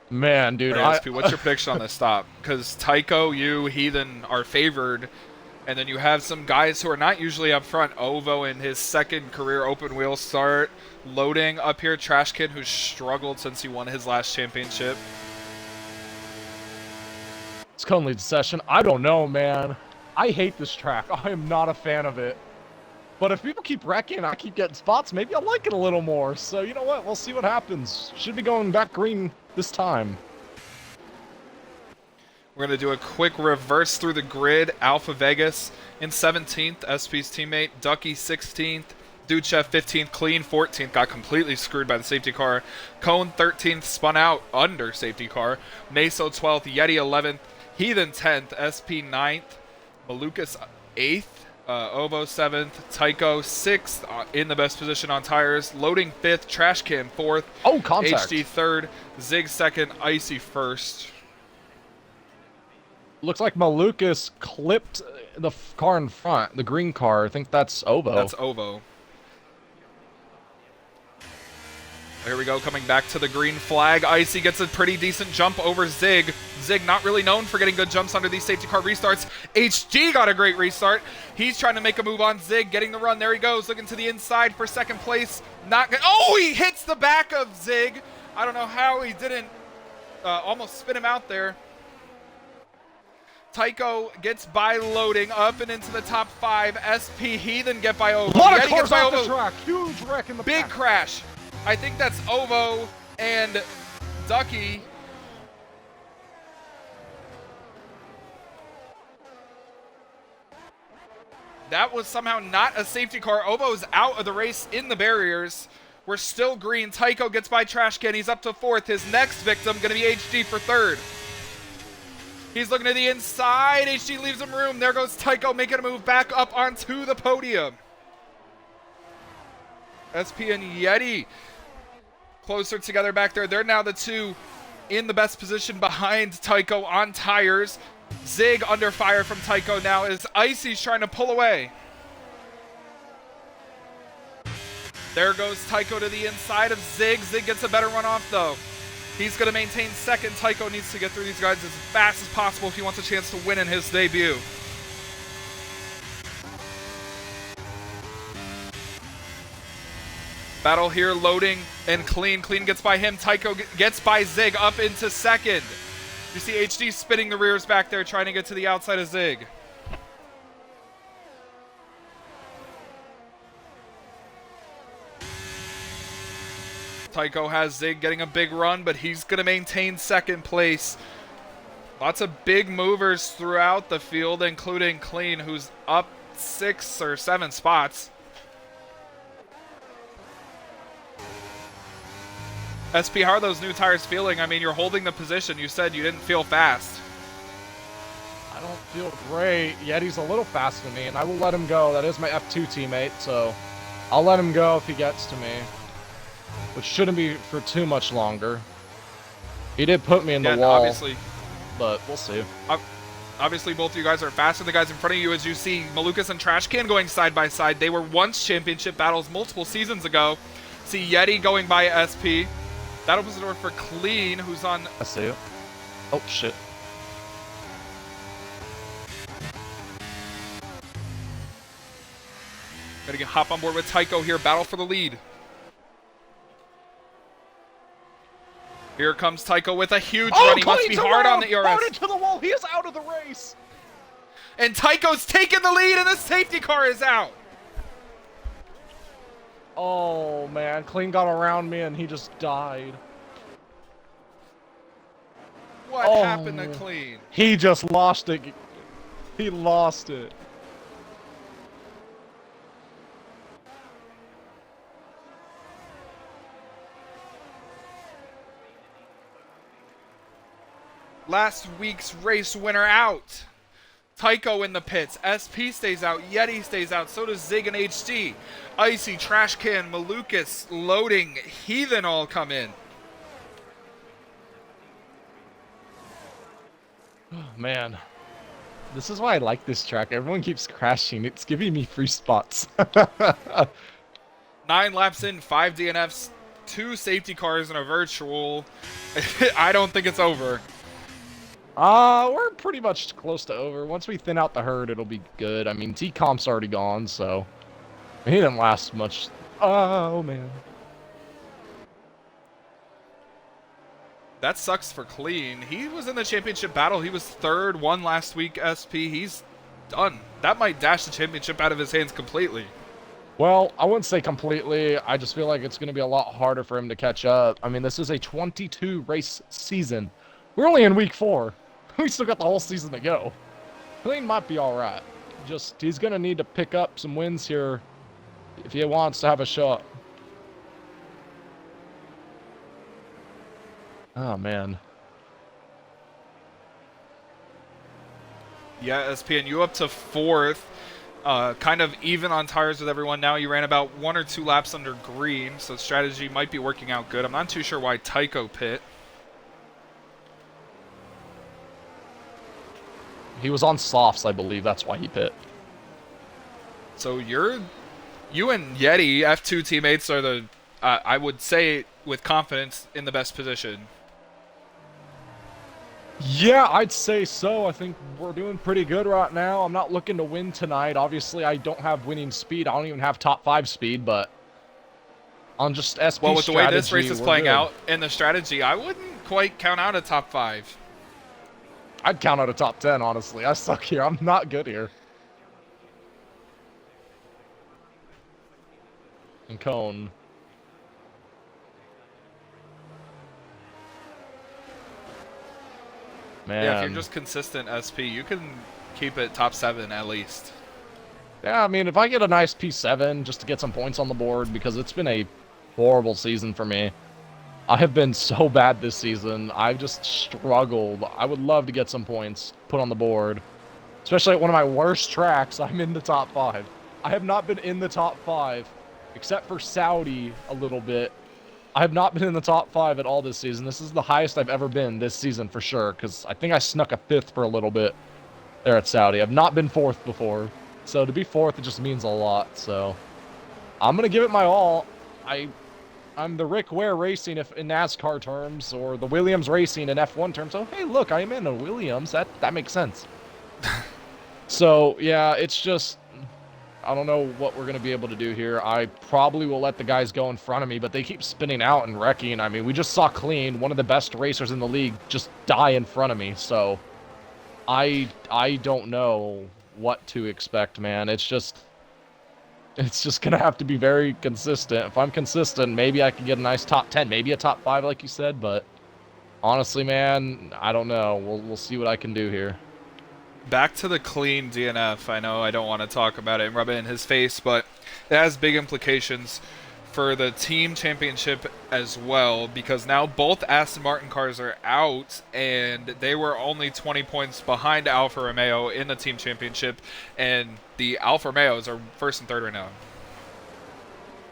Man, dude. Right, SP, what's your prediction on this stop? Because Tycho, you, Heathen are favored. And then you have some guys who are not usually up front. Ovo in his second career open wheel start. Loading up here. Trash Kid, who's struggled since he won his last championship. It's Cone leads the session. I don't know, man. I hate this track. I am not a fan of it. But if people keep wrecking and I keep getting spots, maybe I'll like it a little more. So, you know what? We'll see what happens. Should be going back green this time. We're going to do a quick reverse through the grid. Alpha Vegas in 17th. SP's teammate. Ducky 16th. Duchev 15th. Clean 14th. Got completely screwed by the safety car. Cone 13th. Spun out under safety car. Meso 12th. Yeti 11th. Heathen 10th. SP 9th. Malukas 8th. Ovo 7th. Tycho 6th in the best position on tires. Loading 5th. Trash Can 4th. Oh, contact. HD 3rd. Zig 2nd. Icy 1st. Looks like Malukas clipped the car in front, the green car. I think that's Ovo. That's Ovo. Here we go, coming back to the green flag. Icy gets a pretty decent jump over Zig. Zig not really known for getting good jumps under these safety car restarts. HG got a great restart. He's trying to make a move on Zig, getting the run. There he goes, looking to the inside for second place. Not good. Oh, he hits the back of Zig. I don't know how he didn't almost spin him out there. Tycho gets by loading up and into the top 5. SP Heathen get by Ovo. A lot of Yeti gets cars by off Ovo. the track. Huge wreck in the Big back. crash. I think that's Ovo and Ducky. That was somehow not a safety car. Ovo's out of the race in the barriers. We're still green. Tycho gets by Trashcan. He's up to 4th. His next victim going to be HD for 3rd. He's looking to the inside. HD leaves him room. There goes Tycho making a move back up onto the podium. SP and Yeti closer together back there. They're now the 2 in the best position behind Tycho on tires. Zig under fire from Tycho now as Icy's trying to pull away. There goes Tycho to the inside of Zig. Zig gets a better run off though. He's going to maintain 2nd. Tycho needs to get through these guys as fast as possible if he wants a chance to win in his debut. Battle here, loading and Clean. Clean gets by him. Tycho gets by Zig up into 2nd. You see HD spinning the rears back there, trying to get to the outside of Zig. Tycho has Zig getting a big run, but he's going to maintain 2nd place. Lots of big movers throughout the field, including Clean, who's up 6 or 7 spots. SP, how are those new tires feeling? I mean, you're holding the position. You said you didn't feel fast. I don't feel great. Yeti's a little faster than me, and I will let him go. That is my F2 teammate, so I'll let him go if he gets to me, which shouldn't be for too much longer. He did put me in the wall, obviously, but we'll see. Obviously, both of you guys are faster than the guys in front of you. As you see, Malukas and Trashcan going side by side. They were once championship battles multiple seasons ago. See Yeti going by SP. That opens the door for Clean, who's on... I see it. Oh, shit. Gonna hop on board with Tycho here. Battle for the lead. Here comes Tycho with a huge run. He must be hard on the ERS. Into the wall. He is out of the race. And Tycho's taking the lead, and the safety car is out. Oh, man. Clean got around me, and he just died. What happened to Clean? He just lost it. He lost it. Last week's race winner out. Tycho in the pits. SP stays out. Yeti stays out. So does Zig and HD. Icy, Trashcan, Malukas, Loading, Heathen all come in. Oh, man. This is why I like this track. Everyone keeps crashing. It's giving me free spots. 9 laps in, 5 DNFs, 2 safety cars, and a virtual. I don't think it's over. We're pretty much close to over. Once we thin out the herd, it'll be good. I mean, T-Comp's already gone, so he didn't last much. Oh, man. That sucks for Clean. He was in the championship battle. He was 3rd, won last week, SP. He's done. That might dash the championship out of his hands completely. Well, I wouldn't say completely. I just feel like it's going to be a lot harder for him to catch up. I mean, this is a 22 race season. We're only in week 4. We still got the whole season to go. Clean might be all right. Just, he's going to need to pick up some wins here if he wants to have a shot. Oh, man. Yeah, SPN, you up to 4th. Kind of even on tires with everyone now. You ran about 1 or 2 laps under green, so strategy might be working out good. I'm not too sure why Tycho pit. He was on softs, I believe. That's why he pit. So you and Yeti, F2 teammates, are the, I would say with confidence, in the best position. Yeah, I'd say so. I think we're doing pretty good right now. I'm not looking to win tonight. Obviously, I don't have winning speed. I don't even have top 5 speed, but on just SP well, with the way this race is playing good. out and the strategy, I wouldn't quite count out a top 5. I'd count out a top 10, honestly. I suck here. I'm not good here. And Cone. Man. Yeah, if you're just consistent SP, you can keep it top 7 at least. Yeah, I mean, if I get a nice P7 just to get some points on the board, because it's been a horrible season for me. I have been so bad this season. I've just struggled. I would love to get some points put on the board. Especially at one of my worst tracks, I'm in the top 5. I have not been in the top 5, except for Saudi a little bit. I have not been in the top 5 at all this season. This is the highest I've ever been this season for sure, because I think I snuck a 5th for a little bit there at Saudi. I've not been 4th before. So to be 4th, it just means a lot. So I'm going to give it my all. I'm the Rick Ware Racing if in NASCAR terms, or the Williams Racing in F1 terms. So, hey, look, I'm in a Williams. That makes sense. So, yeah, it's just, I don't know what we're going to be able to do here. I probably will let the guys go in front of me, but they keep spinning out and wrecking. I mean, we just saw Clean, one of the best racers in the league, just die in front of me. So, I don't know what to expect, man. It's just gonna have to be very consistent. If I'm consistent, maybe I can get a nice top 10, maybe a top 5, like you said. But honestly, man, I don't know. We'll see what I can do here. Back to the clean DNF. I know I don't want to talk about it and rub it in his face, but it has big implications for the team championship as well, because now both Aston Martin cars are out, and they were only 20 points behind Alfa Romeo in the team championship, and the Alfa Romeos are first and third right now.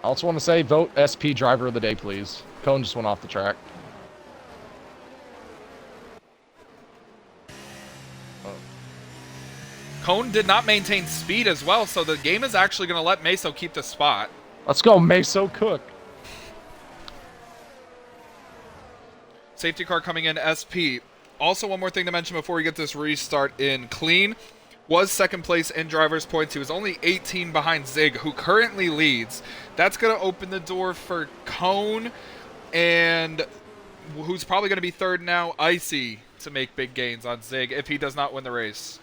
I also want to say, vote SP driver of the day, please. Cone just went off the track. Cone did not maintain speed as well, so the game is actually going to let Meso keep the spot. Let's go, Meso Cook. Safety car coming in, SP. Also, one more thing to mention before we get this restart in clean. Was second place in driver's points. He was only 18 behind Zig, who currently leads. That's going to open the door for Cone, and who's probably going to be third now, Icy, to make big gains on Zig if he does not win the race.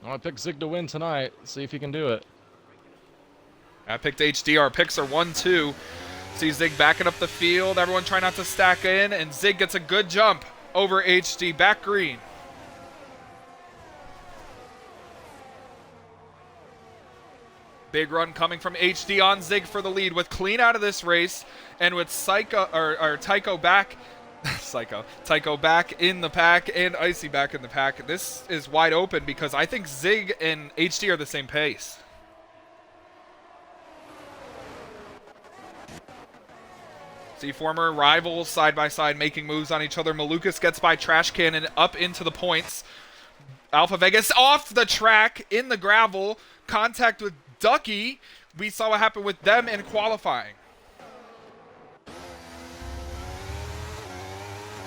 I picked Zig to win tonight. See if he can do it. I picked HD. Our picks are 1-2. See Zig backing up the field. Everyone trying not to stack in, and Zig gets a good jump over HD. Back green. Big run coming from HD on Zig for the lead, with clean out of this race, and with Tycho back. Tycho back in the pack, and Icy back in the pack. This is wide open because I think Zig and HD are the same pace. See former rivals side by side making moves on each other. Malukas gets by Trash Cannon up into the points. Alpha Vegas off the track in the gravel. Contact with Ducky. We saw what happened with them in qualifying.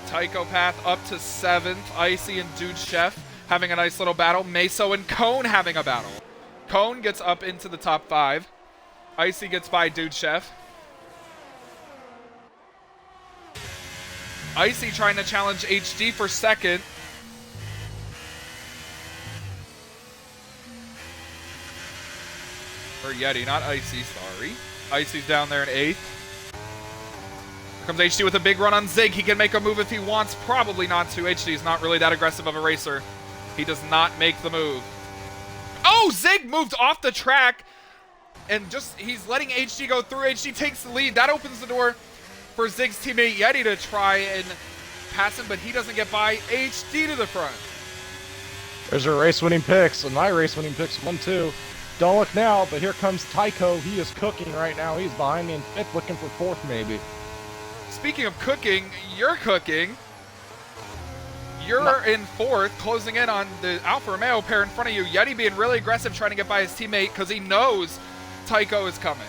Tycho Path up to 7th. Icy and Dude Chef having a nice little battle. Meso and Cone having a battle. Cone gets up into the top 5. Icy gets by Dude Chef. Icy trying to challenge HD for second. Or Yeti, not Icy, sorry. Icy's down there in 8th. Comes HD with a big run on Zig. He can make a move if he wants. Probably not to. HD is not really that aggressive of a racer. He does not make the move. Oh, Zig moved off the track. And just, he's letting HD go through. HD takes the lead. That opens the door for Zig's teammate Yeti to try and pass him, but he doesn't get by. HD to the front. There's your race-winning picks, and my race-winning picks 1-2. Don't look now, but here comes Tycho. He is cooking right now. He's behind me in 5th, looking for 4th maybe. Speaking of cooking, you're cooking. You're in 4th, closing in on the Alfa Romeo pair in front of you. Yeti being really aggressive, trying to get by his teammate because he knows Tycho is coming.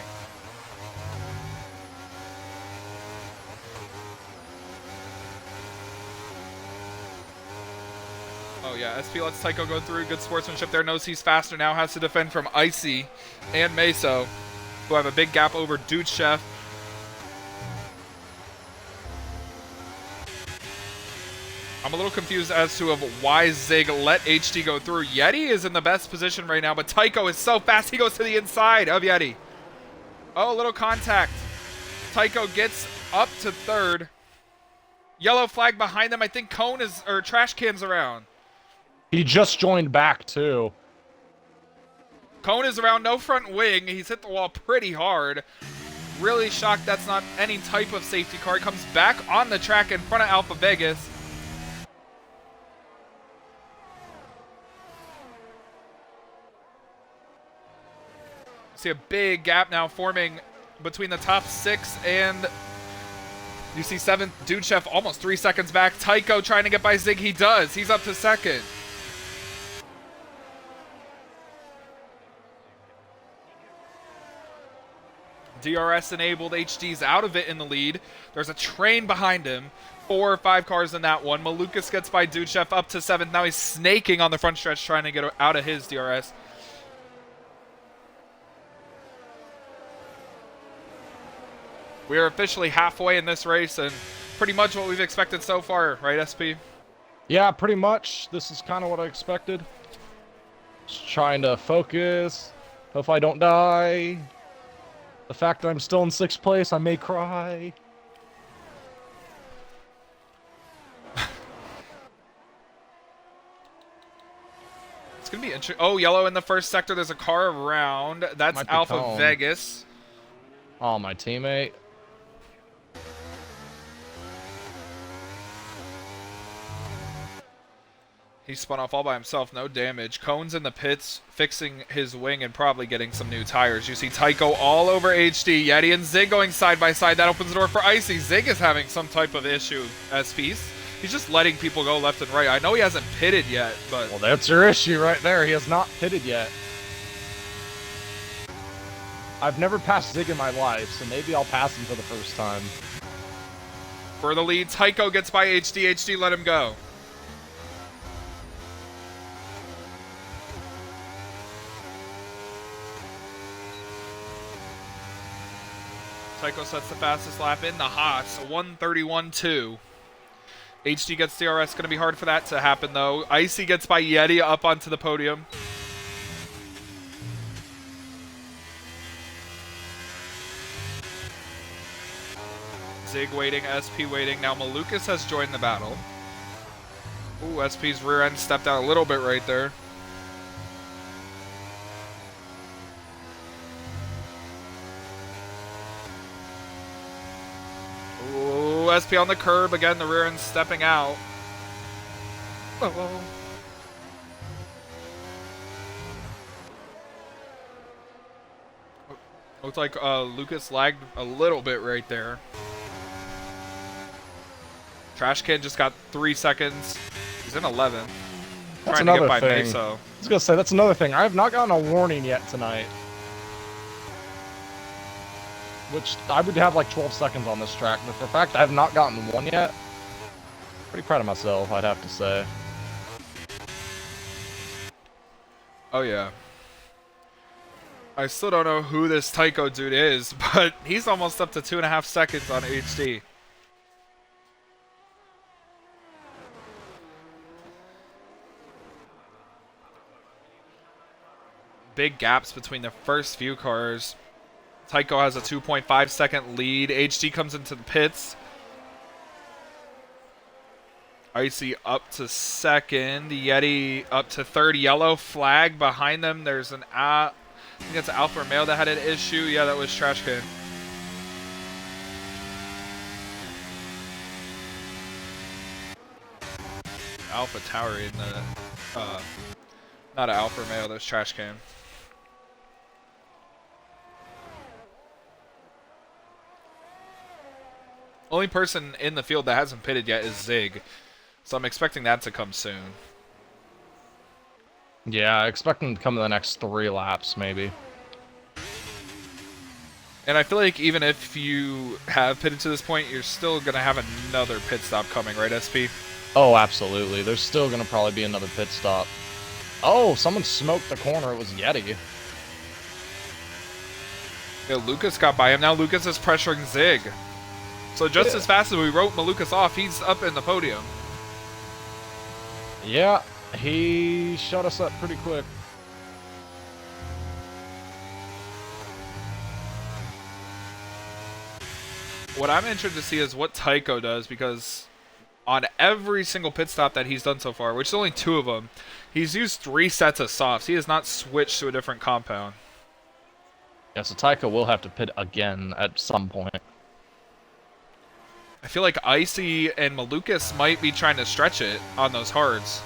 Oh yeah, SP lets Tycho go through. Good sportsmanship there. Knows he's faster now. Has to defend from Icy and Meso, who have a big gap over Dude Chef. I'm a little confused as to why Zig let HD go through. Yeti is in the best position right now, but Tycho is so fast, he goes to the inside of Yeti. Oh, a little contact. Tycho gets up to third. Yellow flag behind them. I think Cone is, or Trash Can's around. He just joined back, too. Cone is around, no front wing. He's hit the wall pretty hard. Really shocked that's not any type of safety car. He comes back on the track in front of Alpha Vegas. See a big gap now forming between the top 6 and you see 7th. Dudechev almost 3 seconds back. Tycho trying to get by Zig. He does. He's up to 2nd. DRS enabled. HD's out of it in the lead. There's a train behind him. 4 or 5 cars in that one. Malukas gets by Dudechev up to 7th. Now he's snaking on the front stretch trying to get out of his DRS. We are officially halfway in this race, and pretty much what we've expected so far, right, SP? Yeah, pretty much. This is kind of what I expected. Just trying to focus. Hope I don't die. The fact that I'm still in 6th place, I may cry. It's going to be interesting. Oh, yellow in the first sector. There's a car around. That's Alpha Cone. Vegas. Oh, my teammate. He spun off all by himself, no damage. Cone's in the pits, fixing his wing and probably getting some new tires. You see Tycho all over HD. Yeti and Zig going side by side. That opens the door for Icy. Zig is having some type of issue, SP. He's just letting people go left and right. I know he hasn't pitted yet, but... Well, that's your issue right there. He has not pitted yet. I've never passed Zig in my life, so maybe I'll pass him for the first time. For the lead, Tycho gets by HD. HD let him go. Tycho sets the fastest lap in the Haas, 1:31.2. HD gets DRS, going to be hard for that to happen though. Icy gets by Yeti up onto the podium. Zig waiting, SP waiting. Now Malukas has joined the battle. Ooh, SP's rear end stepped out a little bit right there. Ooh, SP on the curb. Again, the rear end stepping out. Oh. Looked like Lucas lagged a little bit right there. Trash Can just got 3 seconds. He's in 11th. That's Trying to get by thing. Meso. I was going to say, that's another thing. I have not gotten a warning yet tonight. Which, I would have like 12 seconds on this track, but for a fact I have not gotten one yet. Pretty proud of myself, I'd have to say. Oh yeah. I still don't know who this Tycho dude is, but he's almost up to 2.5 seconds on HD. Big gaps between the first few cars. Tycho has a 2.5 second lead. HD comes into the pits. Icy up to 2nd. Yeti up to 3rd. Yellow flag behind them. There's an I think that's Alpha Romeo that had an issue. Yeah, that was Trash Can. Alpha Tower in the not an Alfa Romeo, there's Trash Can. Only person in the field that hasn't pitted yet is Zig. So I'm expecting that to come soon. Yeah, I expect him to come in the next 3 laps, maybe. And I feel like even if you have pitted to this point, you're still going to have another pit stop coming, right, SP? Oh, absolutely. There's still going to probably be another pit stop. Oh, someone smoked the corner. It was Yeti. Yeah, Lucas got by him. Now Lucas is pressuring Zig. So just as fast as we wrote Malukas off, he's up in the podium. Yeah, he shut us up pretty quick. What I'm interested to see is what Tycho does, because on every single pit stop that he's done so far, which is only 2 of them, he's used 3 sets of softs. He has not switched to a different compound. Yeah, so Tycho will have to pit again at some point. I feel like Icy and Malukas might be trying to stretch it on those hards.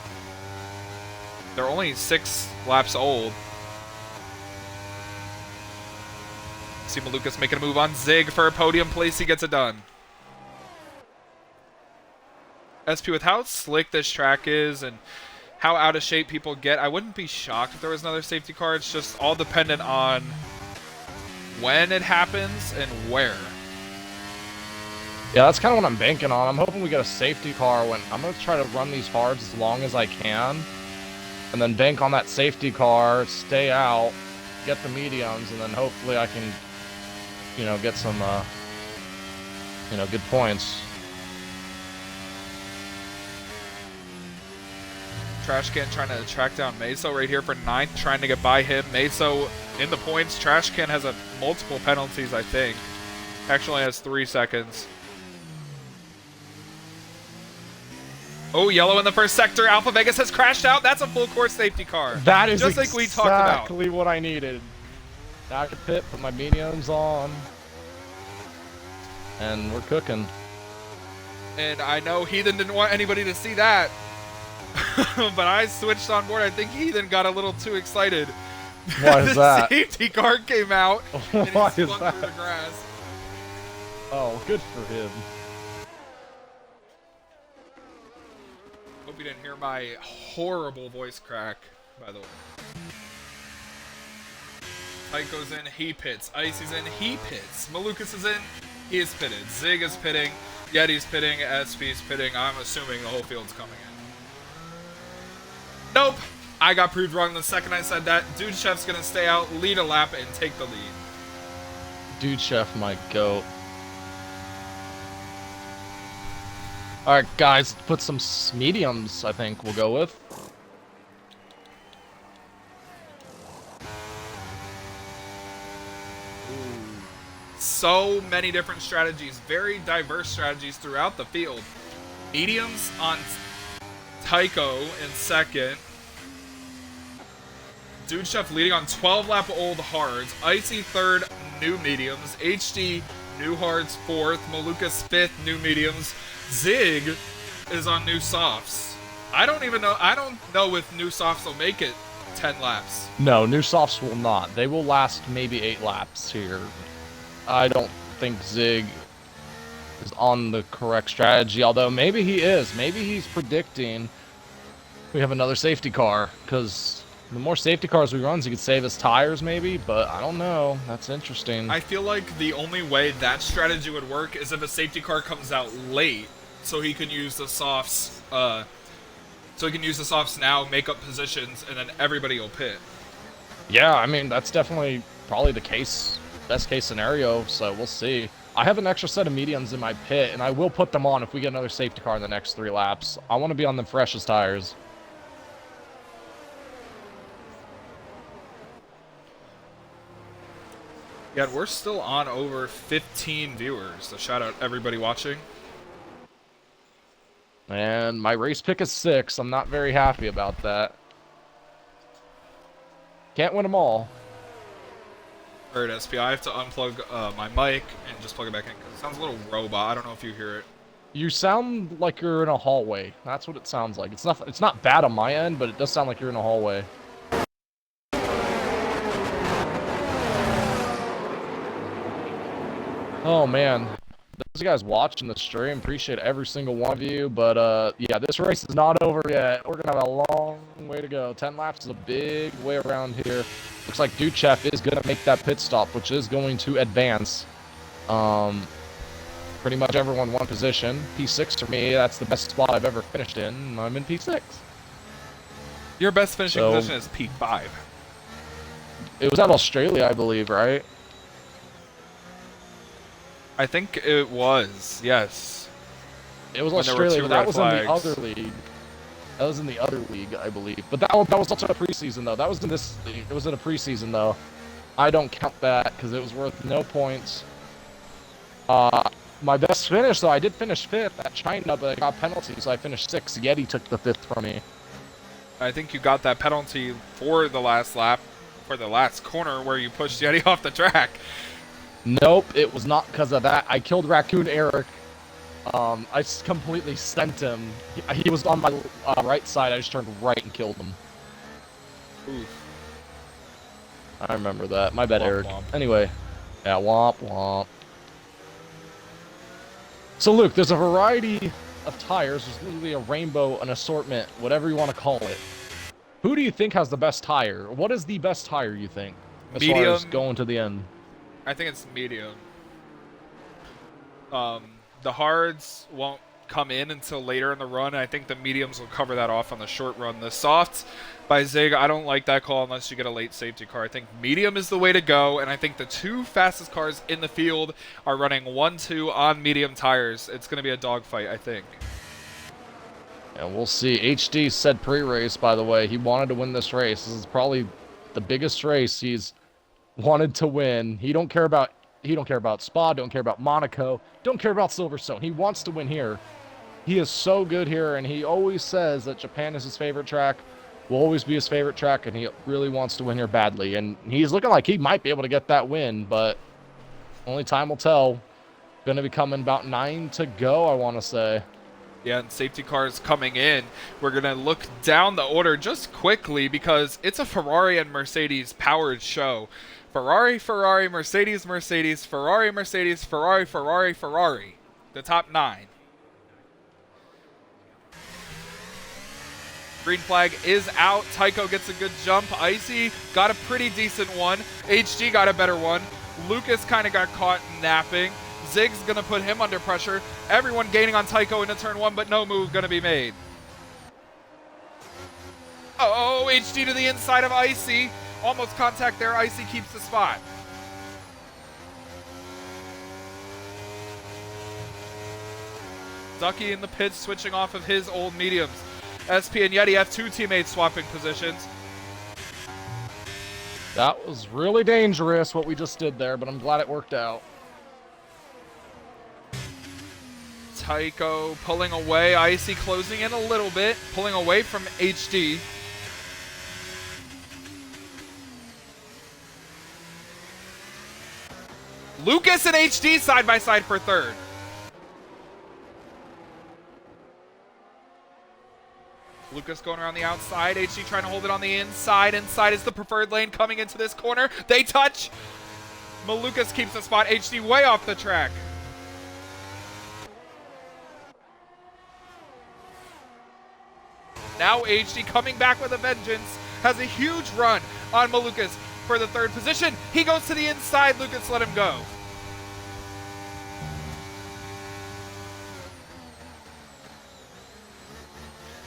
They're only 6 laps old. See Malukas making a move on Zig for a podium place. He gets it done. SP, with how slick this track is and how out of shape people get, I wouldn't be shocked if there was another safety car. It's just all dependent on when it happens and where. Yeah, that's kind of what I'm banking on. I'm hoping we get a safety car when I'm going to try to run these hards as long as I can. And then bank on that safety car, stay out, get the mediums, and then hopefully I can, you know, get some, you know, good points. Trash Can trying to track down Meso right here for 9th, trying to get by him. Meso in the points. Trash Can has multiple penalties, I think. Actually has 3 seconds. Oh, yellow in the first sector. Alpha Vegas has crashed out. That's a full course safety car. That is just like we talked about. Exactly what I needed. Now I can pit, put my mediums on. And we're cooking. And I know Heathen didn't want anybody to see that. But I switched on board. I think Heathen got a little too excited. Why is that? The safety car came out. And he Why is spun that? through the grass. Oh, good for him. Hope you didn't hear my horrible voice crack, by the way. Tycho's in, he pits. Icy's in, he pits. Malukas is in, he is pitted. Zig is pitting, Yeti's pitting, SP's pitting. I'm assuming the whole field's coming in. Nope! I got proved wrong the second I said that. Dude Chef's gonna stay out, lead a lap, and take the lead. Dude Chef might go. Alright, guys, put some mediums, I think we'll go with. So many different strategies, very diverse strategies throughout the field. Mediums on Tycho in second. Dude Chef leading on 12 lap old hards. Icy third, new mediums. HD, new hards fourth. Malukas fifth, new mediums. Zig is on new softs. I don't know if new softs will make it 10 laps. No, new softs will not. They will last maybe 8 laps here. I don't think Zig is on the correct strategy, although maybe he is. Maybe he's predicting we have another safety car, because the more safety cars we run, he could save his tires maybe, but I don't know. That's interesting. I feel like the only way that strategy would work is if a safety car comes out late, so he can use the softs. Now, make up positions, and then everybody will pit. Yeah, I mean, that's definitely probably the case, best case scenario, so we'll see. I have an extra set of mediums in my pit, and I will put them on if we get another safety car in the next 3 laps. I want to be on the freshest tires. Yeah, we're still on over 15 viewers, so shout out everybody watching. And my race pick is 6. I'm not very happy about that. Can't win them all. Alright, SP, I have to unplug my mic and just plug it back in, because it sounds a little robot. I don't know if you hear it. You sound like you're in a hallway. That's what it sounds like. It's not bad on my end, but it does sound like you're in a hallway. Oh man, those guys watching the stream, appreciate every single one of you, but yeah, this race is not over yet. We're gonna have a long way to go. 10 laps is a big way around here. Looks like Duchef is gonna make that pit stop, which is going to advance pretty much everyone one position. P6 for me, that's the best spot I've ever finished in. I'm in P6. Your best finishing position is P5. It was at Australia, I believe, right? I think it was, yes. It was When there were Australia, two but that red was flags. in the other league. That was in the other league, I believe. But that was also a preseason, though. That was in this league. It was in a preseason, though. I don't count that because it was worth no points. My best finish, though, I did finish 5th at China, but I got penalties, so I finished 6th. Yeti took the 5th from me. I think you got that penalty for the last lap, for the last corner where you pushed Yeti off the track. Nope, it was not because of that. I killed Raccoon Eric. I completely sent him. He was on my right side. I just turned right and killed him. Oof. I remember that. My bad, Womp Eric. womp. Anyway, yeah, womp womp. So, Luke, there's a variety of tires. There's literally a rainbow, an assortment, whatever you want to call it. Who do you think has the best tire? What is the best tire, you think, as far as going to the end? I think it's medium. The hards won't come in until later in the run. I think the mediums will cover that off on the short run. The softs by Zigae, I don't like that call unless you get a late safety car. I think medium is the way to go, and I think the 2 fastest cars in the field are running 1-2 on medium tires. It's going to be a dogfight, I think. And we'll see. HD said pre-race, by the way. He wanted to win this race. This is probably the biggest race he's wanted to win. He don't care about Spa, don't care about Monaco, don't care about Silverstone. He wants to win here. He is so good here, and he always says that Japan is his favorite track, will always be his favorite track, and he really wants to win here badly. And he's looking like he might be able to get that win, but only time will tell. Going to be coming about 9 to go, I want to say. Yeah, and safety cars coming in. We're going to look down the order just quickly because it's a Ferrari and Mercedes powered show. Ferrari, Ferrari, Mercedes, Mercedes, Ferrari, Mercedes, Ferrari, Ferrari, Ferrari. The top 9. Green flag is out. Tycho gets a good jump. Icy got a pretty decent one. HG got a better one. Lucas kind of got caught napping. Zig's going to put him under pressure. Everyone gaining on Tycho into turn 1, but no move going to be made. Oh, HD to the inside of Icy. Almost contact there. Icy keeps the spot. Ducky in the pits switching off of his old mediums. SP and Yeti have 2 teammates swapping positions. That was really dangerous what we just did there, but I'm glad it worked out. Tycho pulling away. Icy closing in a little bit. Pulling away from HD. Lucas and HD side by side for 3rd. Lucas going around the outside. HD trying to hold it on the inside. Inside is the preferred lane coming into this corner. They touch. Malukas keeps the spot. HD way off the track. Now HD coming back with a vengeance. Has a huge run on Malukas for the 3rd position. He goes to the inside. Lucas let him go.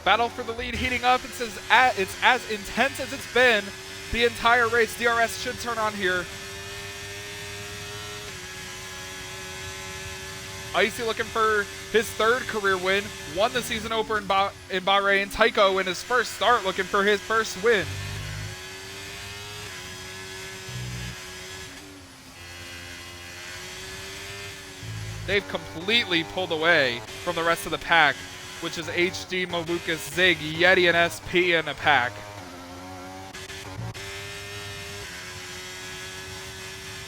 Battle for the lead heating up. It's as intense as it's been the entire race. DRS should turn on here. Icy looking for his 3rd career win. Won the season opener in Bahrain. Tycho in his first start looking for his first win. They've completely pulled away from the rest of the pack, which is HD, Malukas, Zig, Yeti, and SP in a pack.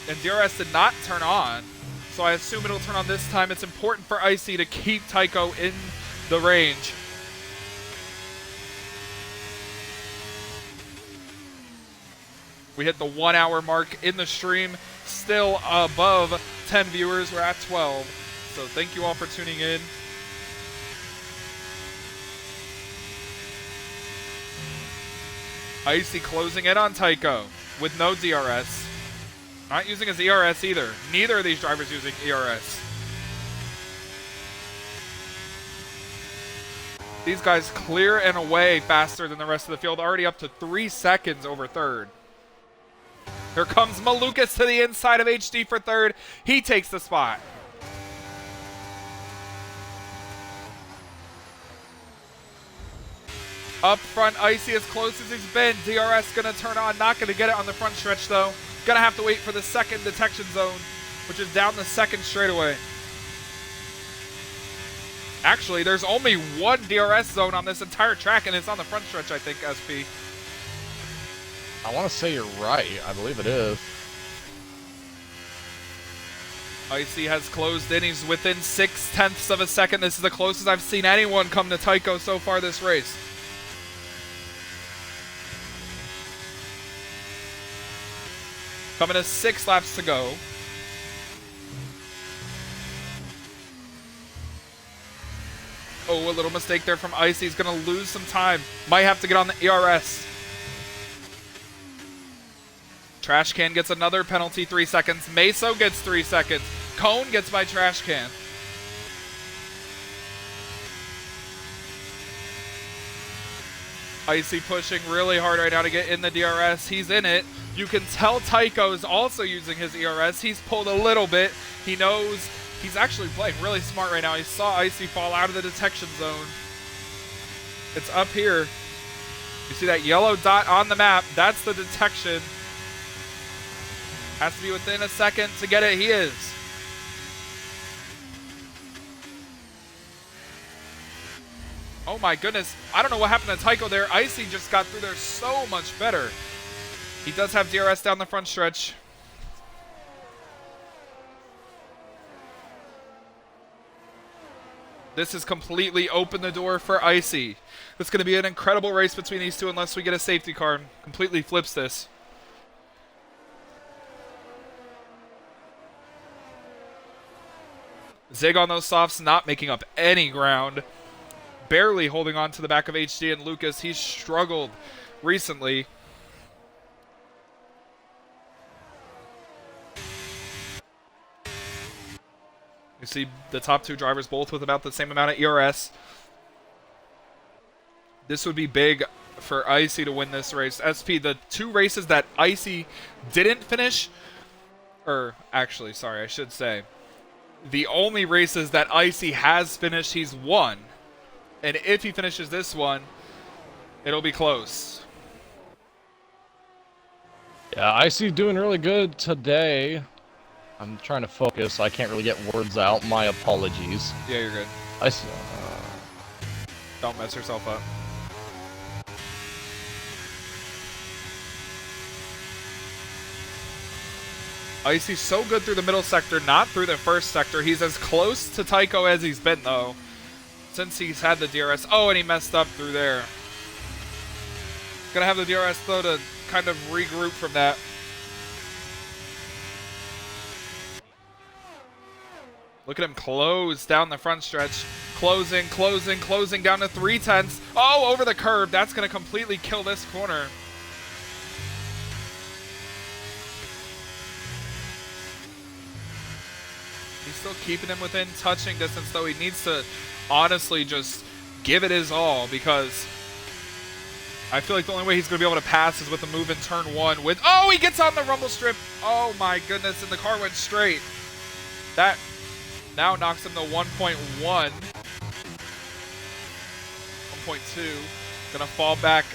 And DRS did not turn on, so I assume it'll turn on this time. It's important for Icy to keep Tycho in the range. We hit the 1 hour mark in the stream, still above 10 viewers. We're at 12, so thank you all for tuning in. Icy closing in on Tycho with no DRS. Not using his ERS either. Neither of these drivers using ERS. These guys clear and away faster than the rest of the field, already up to 3 seconds over 3rd. Here comes Malukas to the inside of HD for 3rd. He takes the spot. Up front, Icy as close as he's been. DRS gonna turn on, not gonna get it on the front stretch though. Gonna have to wait for the second detection zone, which is down the second straightaway. Actually, there's only one DRS zone on this entire track, and it's on the front stretch, I think, SP. I want to say you're right. I believe it is. Icy has closed in. He's within 0.6 of a second. This is the closest I've seen anyone come to Tycho so far this race. Coming to 6 laps to go. Oh, a little mistake there from Icy. He's going to lose some time. Might have to get on the ERS. Trash Can gets another penalty, 3 seconds. Meso gets 3 seconds. Cone gets by Trash Can. Icy pushing really hard right now to get in the DRS. He's in it. You can tell Tycho is also using his ERS. He's pulled a little bit. He knows he's actually playing really smart right now. He saw Icy fall out of the detection zone. It's up here. You see that yellow dot on the map? That's the detection. Has to be within a second to get it. He is. Oh my goodness. I don't know what happened to Tycho there. Icy just got through there so much better. He does have DRS down the front stretch. This has completely opened the door for Icy. It's going to be an incredible race between these two unless we get a safety car. Completely flips this. Zig on those softs, not making up any ground. Barely holding on to the back of HD and Lucas. He's struggled recently. You see the top two drivers both with about the same amount of ERS. This would be big for Icy to win this race. SP, the 2 races that Icy didn't finish, or actually, sorry, I should say, the only races that Icy has finished, he's won. And if he finishes this one, it'll be close. Yeah, Icy's doing really good today. I'm trying to focus. I can't really get words out. My apologies. Yeah, you're good. Icy. Don't mess yourself up. Icy's so good through the middle sector, not through the first sector. He's as close to Tycho as he's been, though, since he's had the DRS. Oh, and he messed up through there. Gonna have the DRS, though, to kind of regroup from that. Look at him close down the front stretch. Closing, closing, closing down to 0.3. Oh, over the curb. That's going to completely kill this corner. He's still keeping him within touching distance, though. He needs to honestly just give it his all, because I feel like the only way he's going to be able to pass is with a move in turn 1 with... Oh, he gets on the rumble strip. Oh, my goodness. And the car went straight. That now knocks him to 1.1. 1.2. Gonna fall back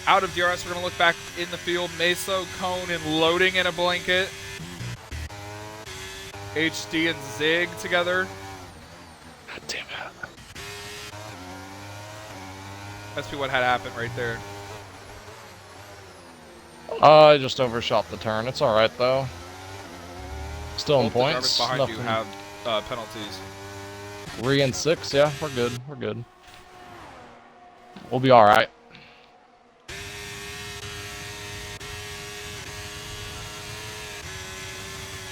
out of DRS. We're gonna look back in the field. Meso, Cone, and loading in a blanket. HD and Zig together. God damn it. That's what had happened right there. I just overshot the turn. It's alright, though. Still in Both the drivers points. behind Nothing. you have penalties. 3 and 6, yeah, we're good. We're good. We'll be alright.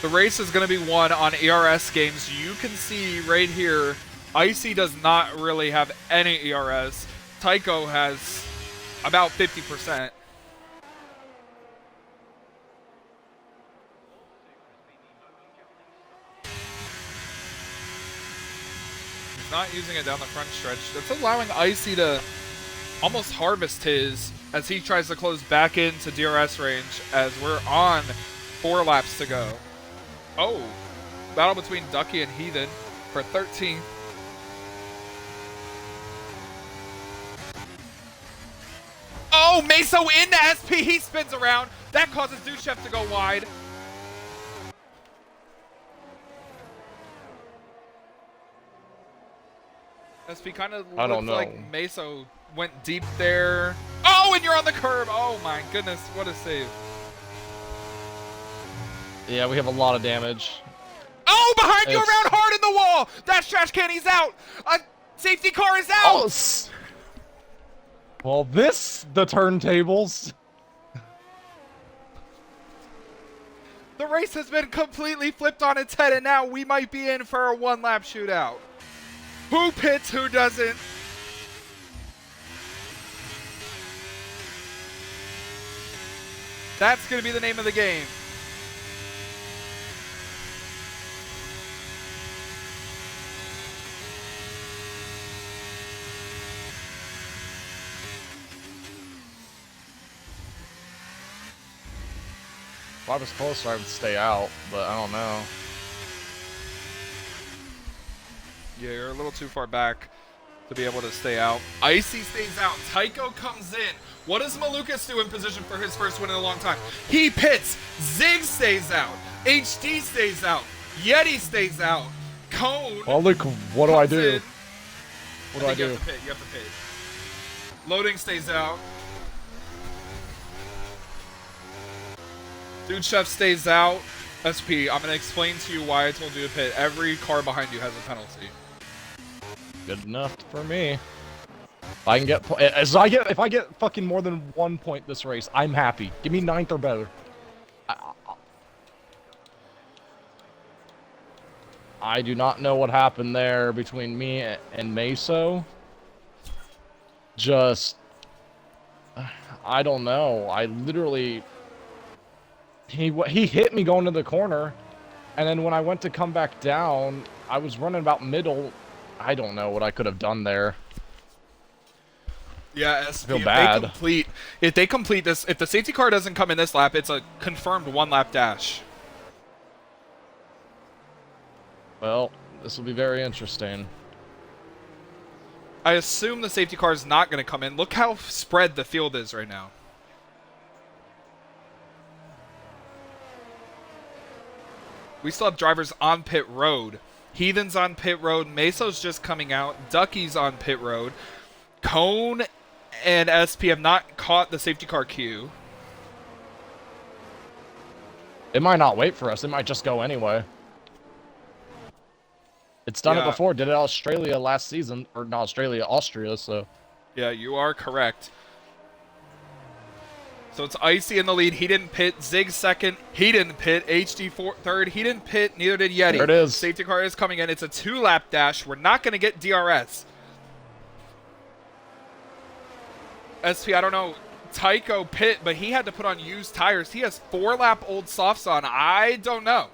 The race is going to be won on ERS games. You can see right here, Icy does not really have any ERS. Tycho has about 50%. He's not using it down the front stretch. That's allowing Icy to almost harvest his as he tries to close back into DRS range as we're on 4 laps to go. Oh, battle between Ducky and Heathen for 13th. Oh, Meso into SP. He spins around. That causes Duchev to go wide. SP kind of looks like Meso went deep there. Oh, and you're on the curb. Oh my goodness, what a save. Yeah, we have a lot of damage. Oh, behind you, around hard in the wall. That's trash can. He's out. A safety car is out. Oh, well, the turntables. The race has been completely flipped on its head, and now we might be in for a one-lap shootout. Who pits, who doesn't? That's going to be the name of the game. If I was closer, I would stay out, but I don't know. Yeah, you're a little too far back to be able to stay out. Icy stays out. Tycho comes in. What does Malukas do in position for his first win in a long time? He pits. Zig stays out. HD stays out. Yeti stays out. Cone. Well, look, what do I do? In. What do I do? You have to pit. You have to pit. Loading stays out. Dude Chef stays out. SP, I'm going to explain to you why I told you to pit. Every car behind you has a penalty. Good enough for me. If I can get, if I get fucking more than 1 point this race, I'm happy. Give me 9th or better. I do not know what happened there between me and Meso. Just, I don't know. I literally, he hit me going to the corner, and then when I went to come back down, I was running about middle. I don't know what I could have done there. Yeah, I feel bad. If they complete this, if the safety car doesn't come in this lap, it's a confirmed one-lap dash. Well, this will be very interesting. I assume the safety car is not going to come in. Look how spread the field is right now. We still have drivers on pit road. Heathen's on pit road. Meso's just coming out. Ducky's on pit road. Cone and SP have not caught the safety car queue. It might not wait for us. It might just go anyway. It's done it before. Did it Australia last season. Or not Australia, Austria, so. Yeah, you are correct. So it's Icy in the lead. He didn't pit. Zig second. He didn't pit. HD third. He didn't pit. Neither did Yeti. There it is. Safety car is coming in. It's a 2-lap dash. We're not going to get DRS. SP, I don't know. Tycho pit, but he had to put on used tires. He has 4-lap old softs on. I don't know.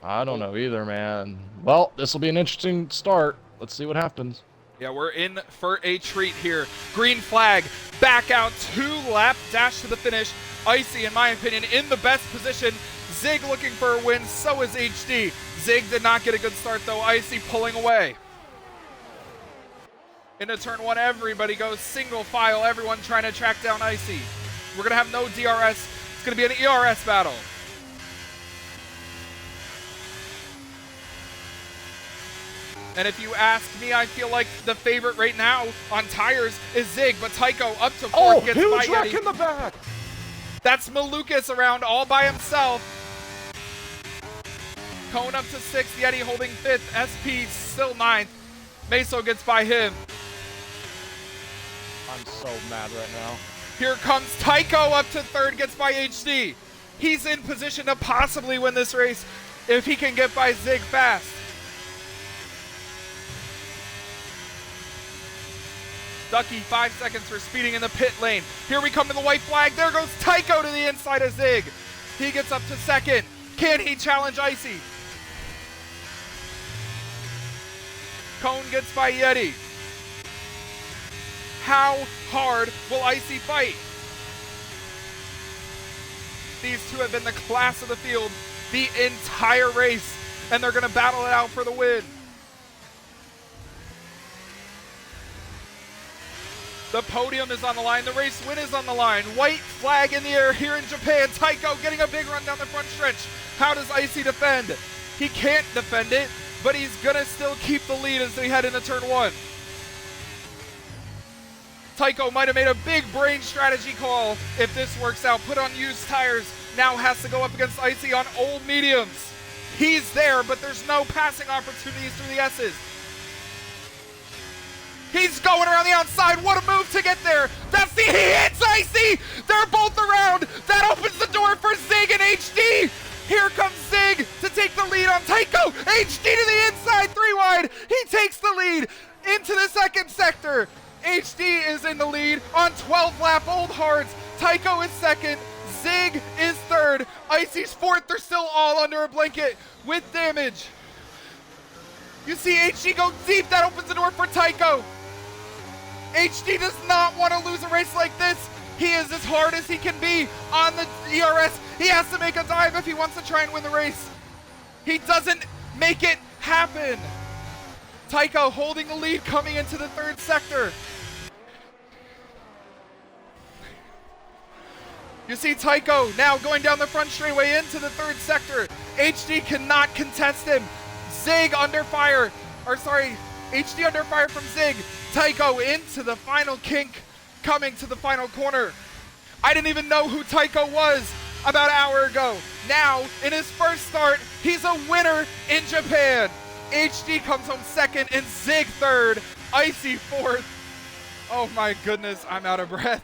I don't know either, man. Well, this will be an interesting start. Let's see what happens. Yeah, we're in for a treat here. Green flag, back out, 2-lap dash to the finish. Icy, in my opinion, in the best position. Zig looking for a win, so is HD. Zig did not get a good start, though. Icy pulling away. Into turn 1, everybody goes single file. Everyone trying to track down Icy. We're going to have no DRS. It's going to be an ERS battle. And if you ask me, I feel like the favorite right now on tires is Zig, but Tycho up to 4th gets by huge wreck in the back! That's Malukas around all by himself. Cone up to 6th, Yeti holding 5th, SP still 9th. Meso gets by him. I'm so mad right now. Here comes Tycho up to 3rd, gets by HD. He's in position to possibly win this race if he can get by Zig fast. Ducky, 5 seconds for speeding in the pit lane. Here we come to the white flag. There goes Tycho to the inside of Zig. He gets up to 2nd. Can he challenge Icy? Cone gets by Yeti. How hard will Icy fight? These two have been the class of the field the entire race, and they're going to battle it out for the win. The podium is on the line. The race win is on the line. White flag in the air here in Japan. Taiko getting a big run down the front stretch. How does Icy defend? He can't defend it, but he's gonna still keep the lead as they head into turn 1. Taiko might have made a big brain strategy call if this works out. Put on used tires. Now has to go up against Icy on old mediums. He's there, but there's no passing opportunities through the S's. He's going around the outside. What a move to get there. He hits Icy. They're both around. That opens the door for Zig and HD. Here comes Zig to take the lead on Taiko. HD to the inside, 3 wide. He takes the lead into the second sector. HD is in the lead on 12 lap old hards. Taiko is second. Zig is third. Icy's fourth. They're still all under a blanket with damage. You see HD go deep. That opens the door for Taiko. HD does not want to lose a race like this. He is as hard as he can be on the ERS. He has to make a dive if he wants to try and win the race. He doesn't make it happen. Taiko holding the lead coming into the third sector. You see Taiko now going down the front straightaway into the third sector. HD cannot contest him. Zig under fire, HD under fire from Zig. Taiko into the final kink, coming to the final corner. I didn't even know who Taiko was about an hour ago. Now, in his first start, he's a winner in Japan. HD comes home second and Zig third. Icy fourth. Oh my goodness, I'm out of breath.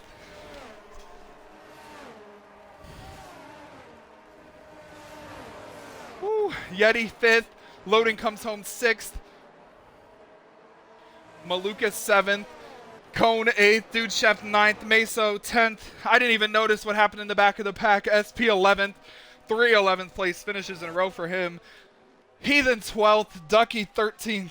Woo. Yeti fifth. Loading comes home sixth. Maluka seventh. Cone 8th, Dude Chef 9th, Meso 10th. I didn't even notice what happened in the back of the pack. SP 11th, 3 11th place finishes in a row for him. Heathen 12th, Ducky 13th.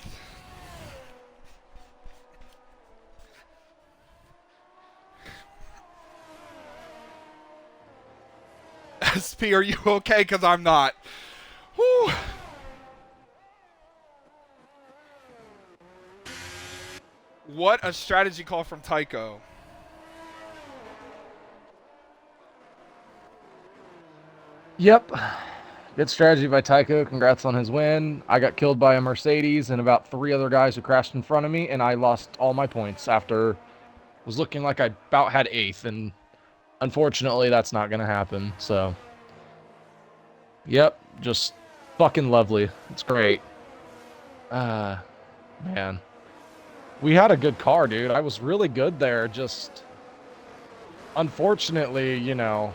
SP, are you okay? Because I'm not. Whew. What a strategy call from Taiko. Yep. Good strategy by Taiko. Congrats on his win. I got killed by a Mercedes and about 3 other guys who crashed in front of me, and I lost all my points after was looking like I about had 8th, and unfortunately that's not going to happen. So, yep, just fucking lovely. It's great. Man. We had a good car, dude. I was really good there. Just, unfortunately, you know,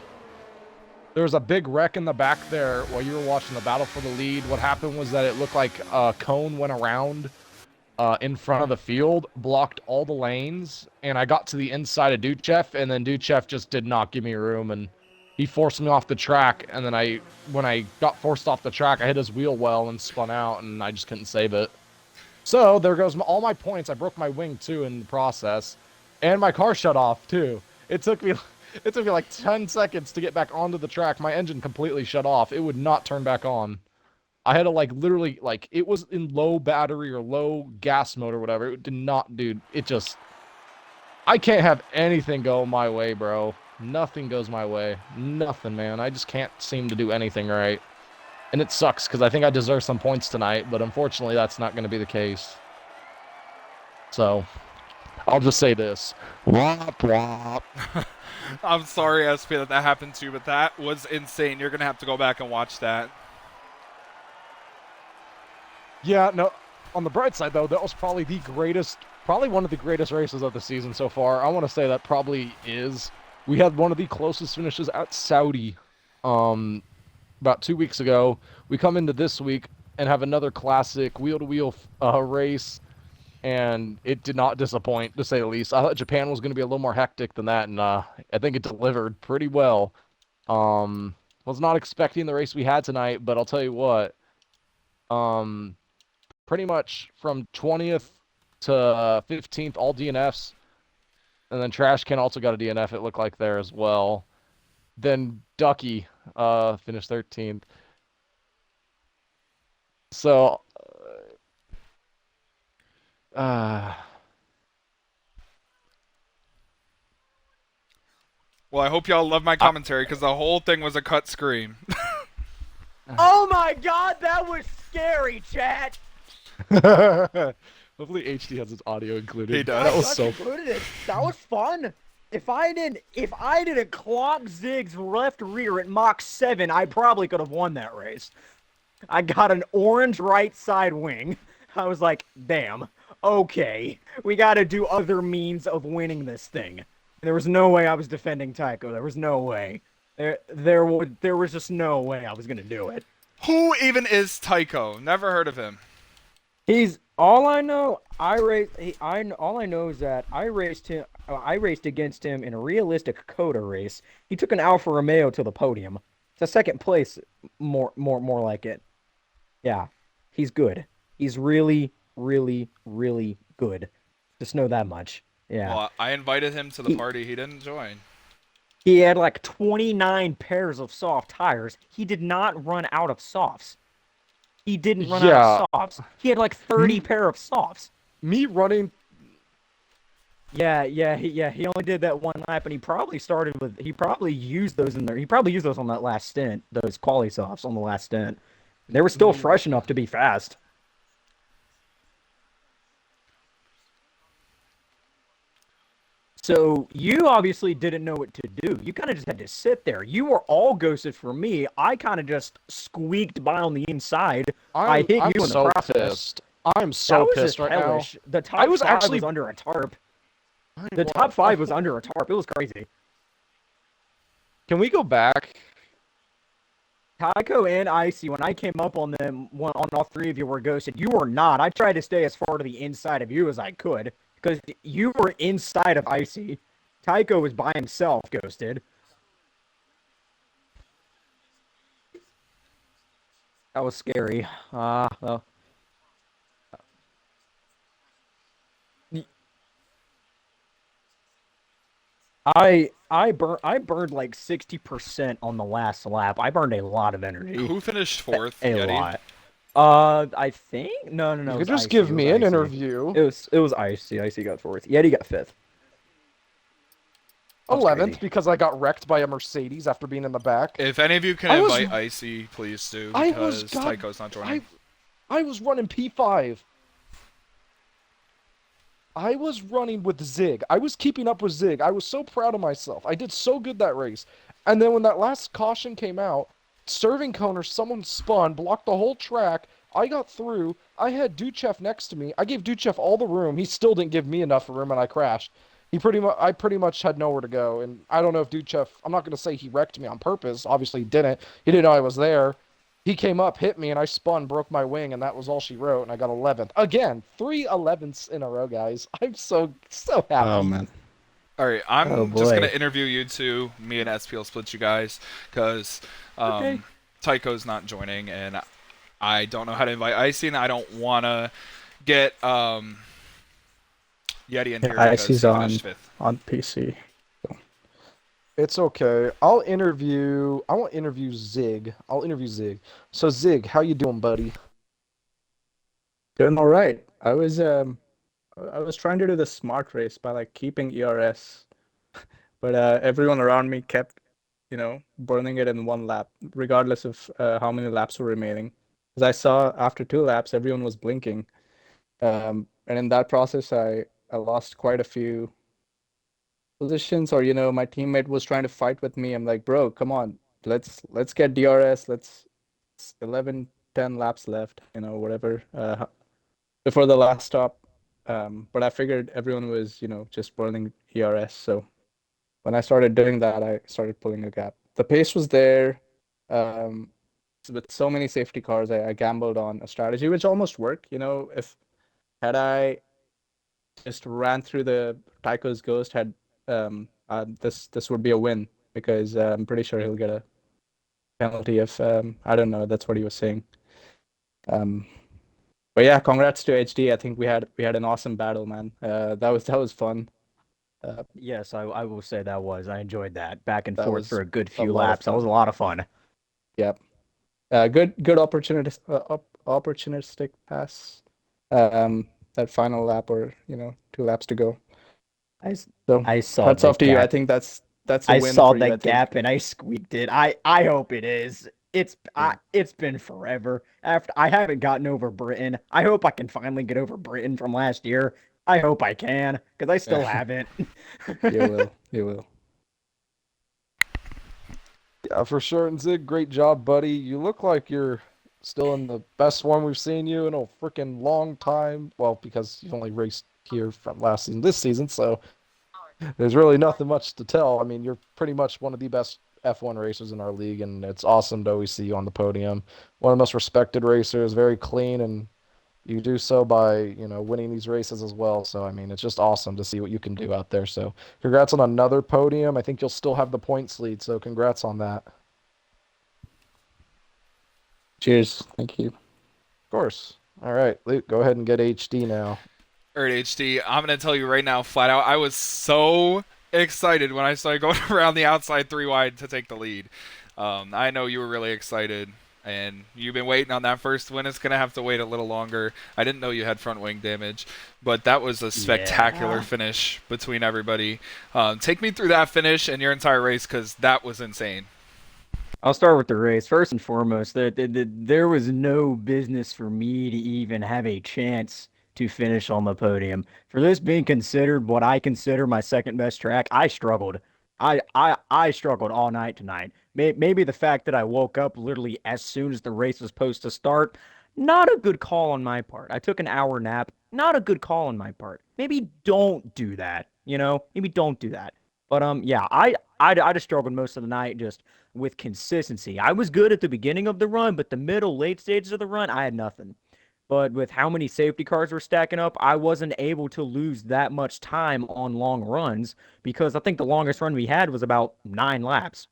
there was a big wreck in the back there while you were watching the battle for the lead. What happened was that it looked like a cone went around in front of the field, blocked all the lanes, and I got to the inside of Duchef, and then Duchef just did not give me room, and he forced me off the track, and then when I got forced off the track, I hit his wheel well and spun out, and I just couldn't save it. So there goes all my points. I broke my wing too in the process, and my car shut off too. It took me like 10 seconds to get back onto the track. My engine completely shut off. It would not turn back on. I had to literally it was in low battery or low gas mode or whatever. It did not, dude. I can't have anything go my way, bro. Nothing goes my way. Nothing, man. I just can't seem to do anything right. And it sucks, because I think I deserve some points tonight, but unfortunately that's not going to be the case. So, I'll just say this. Womp womp. I'm sorry, SP, that happened to you, but that was insane. You're going to have to go back and watch that. Yeah, no, on the bright side, though, that was probably one of the greatest races of the season so far. I want to say that probably is. We had one of the closest finishes at Saudi, about 2 weeks ago. We come into this week and have another classic wheel-to-wheel race, and it did not disappoint, to say the least. I thought Japan was going to be a little more hectic than that, and I think it delivered pretty well. Was not expecting the race we had tonight, but I'll tell you what, pretty much from 20th to 15th, all DNFs, and then Trash Can also got a DNF, it looked like, there as well. Then Ducky finished 13th. So, Well, I hope y'all love my I, commentary because the whole thing was a cut scream. Oh my god, that was scary, chat. hopefully HD has its audio He included. Yeah, That was does. Dutch so. included it. That was fun. If I didn't clock Zig's left rear at Mach 7, I probably could have won that race. I got an orange right side wing. I was like, damn, okay. We gotta do other means of winning this thing. There was no way I was defending Tycho. There was no way. There was just no way I was gonna do it. Who even is Tycho? Never heard of him. He's all I know. I raced. All I know is that I raced him. I raced against him in a realistic Coda race. He took an Alfa Romeo to the podium. It's a second place, more like it. Yeah, he's good. He's really, really, really good. Just know that much. Yeah. Well, I invited him to the He party. He didn't join. he had like 29 pairs of soft tires. He did not run out of softs. He didn't run out of Yeah, softs. He had like 30 m- pair of softs. me running. He only did that one lap, and he probably used those in there. He probably used those on that last stint, those quali softs on the last stint. They were still fresh enough to be fast. So you obviously didn't know what to do. You kind of just had to sit there. You were all ghosted for me. I kind of just squeaked by on the inside. I hit I'm you in the so process. pissed. I'm That so was pissed just right now. hellish. The I top was five actually. was under a tarp. I The wa- top five was under a tarp. It was crazy. Can we go back? Tycho and Icy, when I came up on them, on all three of you were ghosted. You were not. I tried to stay as far to the inside of you as I could because you were inside of Icy. Tycho was by himself, ghosted. That was scary. Well, I burned like 60% on the last lap. I burned a lot of energy. Who finished fourth? A Yeti. lot. I think no, You it could was just Icy. give It was me an Icy. interview. It was Icy. Icy got fourth. Yeti got fifth. That's 11th crazy. because I got wrecked by a Mercedes after being in the back. If any of you can I was- invite Icy, please do I was because God, Tycho's not joining. I was running P5. I was running with Zig. I was keeping up with Zig. I was so proud of myself. I did so good that race. And then when that last caution came out, serving corner, someone spun, blocked the whole track. I got through. I had Duchev next to me. I gave Duchev all the room. He still didn't give me enough room, and I crashed. I pretty much had nowhere to go. And I don't know if Duchev. I'm not gonna say he wrecked me on purpose. Obviously, he didn't. He didn't know I was there. He came up, hit me, and I spun, broke my wing, and that was all she wrote, and I got 11th. Again, 3 11ths in a row, guys. I'm so happy. Oh man. All right, Oh I'm just gonna boy. interview you two. Me and SP will split you guys because Okay. Tycho's not joining, and I don't know how to invite Icy, and I don't wanna get Yeti in Yeah, here because Icy's he on finished fifth. PC. It's okay. I want to interview Zig. I'll interview Zig. So Zig, how you doing, buddy? Doing all right. I was trying to do the smart race by like keeping ERS, but everyone around me kept, burning it in one lap, regardless of how many laps were remaining. Because I saw after 2 laps, everyone was blinking, and in that process, I lost quite a few positions, or my teammate was trying to fight with me. I'm like, bro, come on, let's get DRS. It's 11, 10 laps left, whatever, before the last stop. But I figured everyone was, just burning ERS. So when I started doing that, I started pulling a gap. The pace was there. Um, with so many safety cars, I gambled on a strategy which almost worked. If had I just ran through the Tycho's Ghost, this would be a win because I'm pretty sure he'll get a penalty if I don't know. That's what he was saying. Um, but yeah, congrats to HD. I think we had an awesome battle, man. That was fun. Yes, I will say that was. I enjoyed that. Back and That forth was for a good a few lot of laps. That was a fun. lot of fun. Yep. Good opportunistic pass. That final lap, or 2 laps to go. I, So I saw hats the off to you. I cat. think that's a I win saw for you, I that think. gap and I squeaked it. I hope it is. It's been forever. After I haven't gotten over Britain. I hope I can finally get over Britain from last year. I hope I can, because I still haven't. You will. You will. Yeah, for sure. And Zig, great job, buddy. You look like you're still in the best form we've seen you in a freaking long time. Well, because you've only raced here from last season, this season, so there's really nothing much to tell. I mean, you're pretty much one of the best F1 racers in our league, and it's awesome to always see you on the podium. One of the most respected racers, very clean, and you do so by, winning these races as well. So, I mean, it's just awesome to see what you can do out there. So, congrats on another podium. I think you'll still have the points lead, so congrats on that. Of Cheers. Thank you. course. All right, Luke, go ahead and get HD now. All right, HD, I'm going to tell you right now, flat out, I was so excited when I started going around the outside 3 wide to take the lead. I know you were really excited, and you've been waiting on that first win. It's going to have to wait a little longer. I didn't know you had front wing damage, but that was a spectacular Yeah. finish between everybody. Take me through that finish and your entire race, because that was insane. I'll start with the race. First and foremost, there was no business for me to even have a chance to finish on the podium. For this being considered what I consider my second best track, I struggled. I struggled all night tonight. Maybe the fact that I woke up literally as soon as the race was supposed to start, not a good call on my part. I took an hour nap, not a good call on my part. Maybe don't do that, Maybe don't do that. But yeah, I just struggled most of the night just with consistency. I was good at the beginning of the run, but the middle, late stages of the run, I had nothing. But with how many safety cars were stacking up, I wasn't able to lose that much time on long runs because I think the longest run we had was about 9 laps.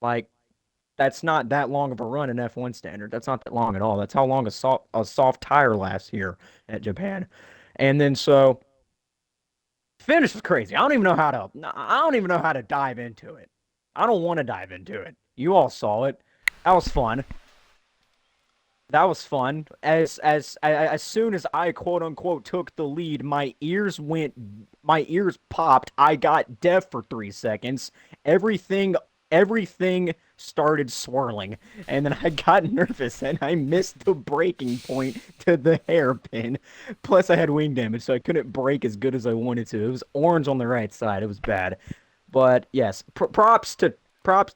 Like, that's not that long of a run in F1 standard. That's not that long at all. That's how long a soft tire lasts here at Japan. And then so finish was crazy. I don't even know how to dive into it. I don't want to dive into it. You all saw it. That was fun. That was fun. As soon as I quote unquote took the lead, my ears popped. I got deaf for 3 seconds. Everything started swirling, and then I got nervous and I missed the braking point to the hairpin. Plus, I had wing damage, so I couldn't brake as good as I wanted to. It was orange on the right side. It was bad. But yes, props to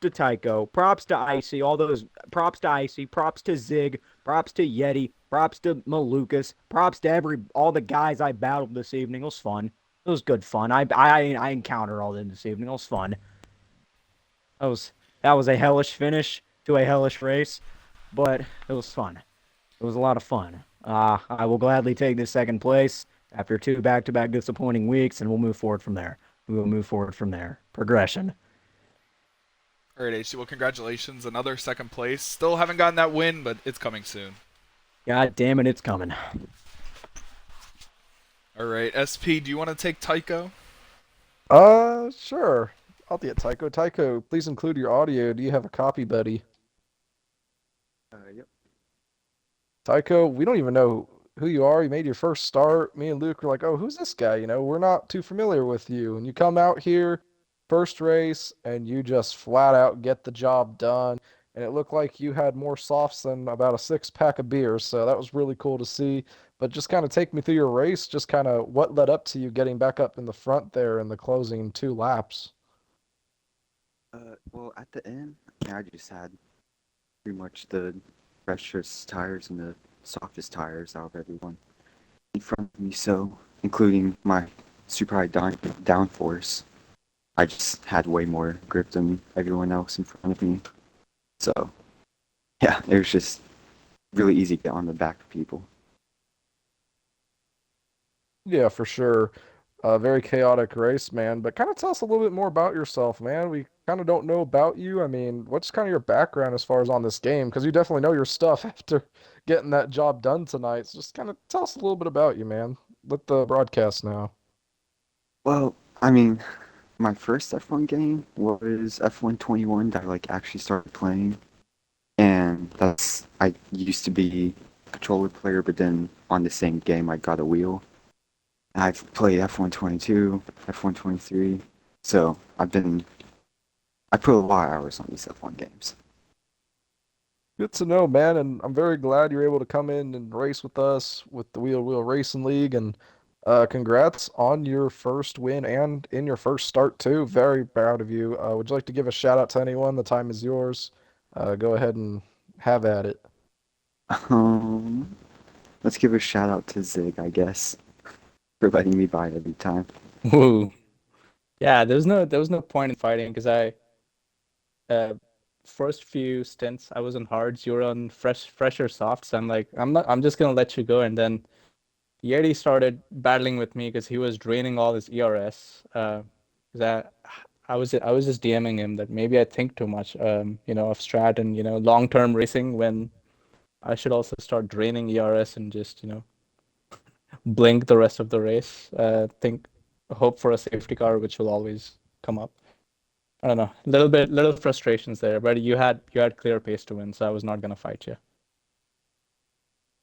Tycho, props to Icy, all those props to Icy, props to Zig, props to Yeti, props to Malukas, props to all the guys I battled this evening. It was fun. It was good fun. I encountered all of them this evening. It was fun. That was a hellish finish to a hellish race, but it was fun. It was a lot of fun. I will gladly take this second place after 2 back-to-back disappointing weeks, and we'll move forward from there. We will move forward from there. Progression. All right, HD, well, congratulations. Another second place. Still haven't gotten that win, but it's coming soon. God damn it, it's coming. All right, SP, do you want to take Tycho? Sure. I'll get Tycho. Tycho, please include your audio. Do you have a copy, buddy? Yep. Tycho, we don't even know who you are. You made your first start. Me and Luke were like, oh, who's this guy? We're not too familiar with you. And you come out here, first race, and you just flat out get the job done. And it looked like you had more softs than about a 6-pack of beers. So that was really cool to see. But just kind of take me through your race, just kind of what led up to you getting back up in the front there in the closing 2 laps. Well, at the end, I just had pretty much the freshest tires and the softest tires out of everyone in front of me. So, including my super high downforce, I just had way more grip than everyone else in front of me. So, yeah, it was just really easy to get on the back of people. Yeah, for sure. Very chaotic race, man. But kind of tell us a little bit more about yourself, man. We kind of don't know about you. I mean, what's kind of your background as far as on this game? Because you definitely know your stuff after getting that job done tonight. So just kind of tell us a little bit about you, man. Let the broadcast know. Well, I mean, my first F1 game was F1 21 that I actually started playing. And I used to be a controller player, but then on the same game I got a wheel. I've played F1 22, F1 23, so I've been I put a lot of hours on these F1 games. Good to know, man, and I'm very glad you're able to come in and race with us with the Wheel Wheel Racing League, and congrats on your first win and in your first start too. Very proud of you. Would you like to give a shout out to anyone? The time is yours. Go ahead and have at it. Um, let's give a shout out to Zig, I guess, for letting me buy every time. Woo. Yeah, there was no point in fighting because uh first few stints I was on hards, you were on fresher softs. I'm like, I'm just gonna let you go, and then Yeti started battling with me because he was draining all his ERS. 'Cause I was just DMing him that maybe I think too much, of strat and long-term racing when I should also start draining ERS and just blink the rest of the race. Hope for a safety car, which will always come up. I don't know, little frustrations there, but you had clear pace to win, so I was not gonna fight you.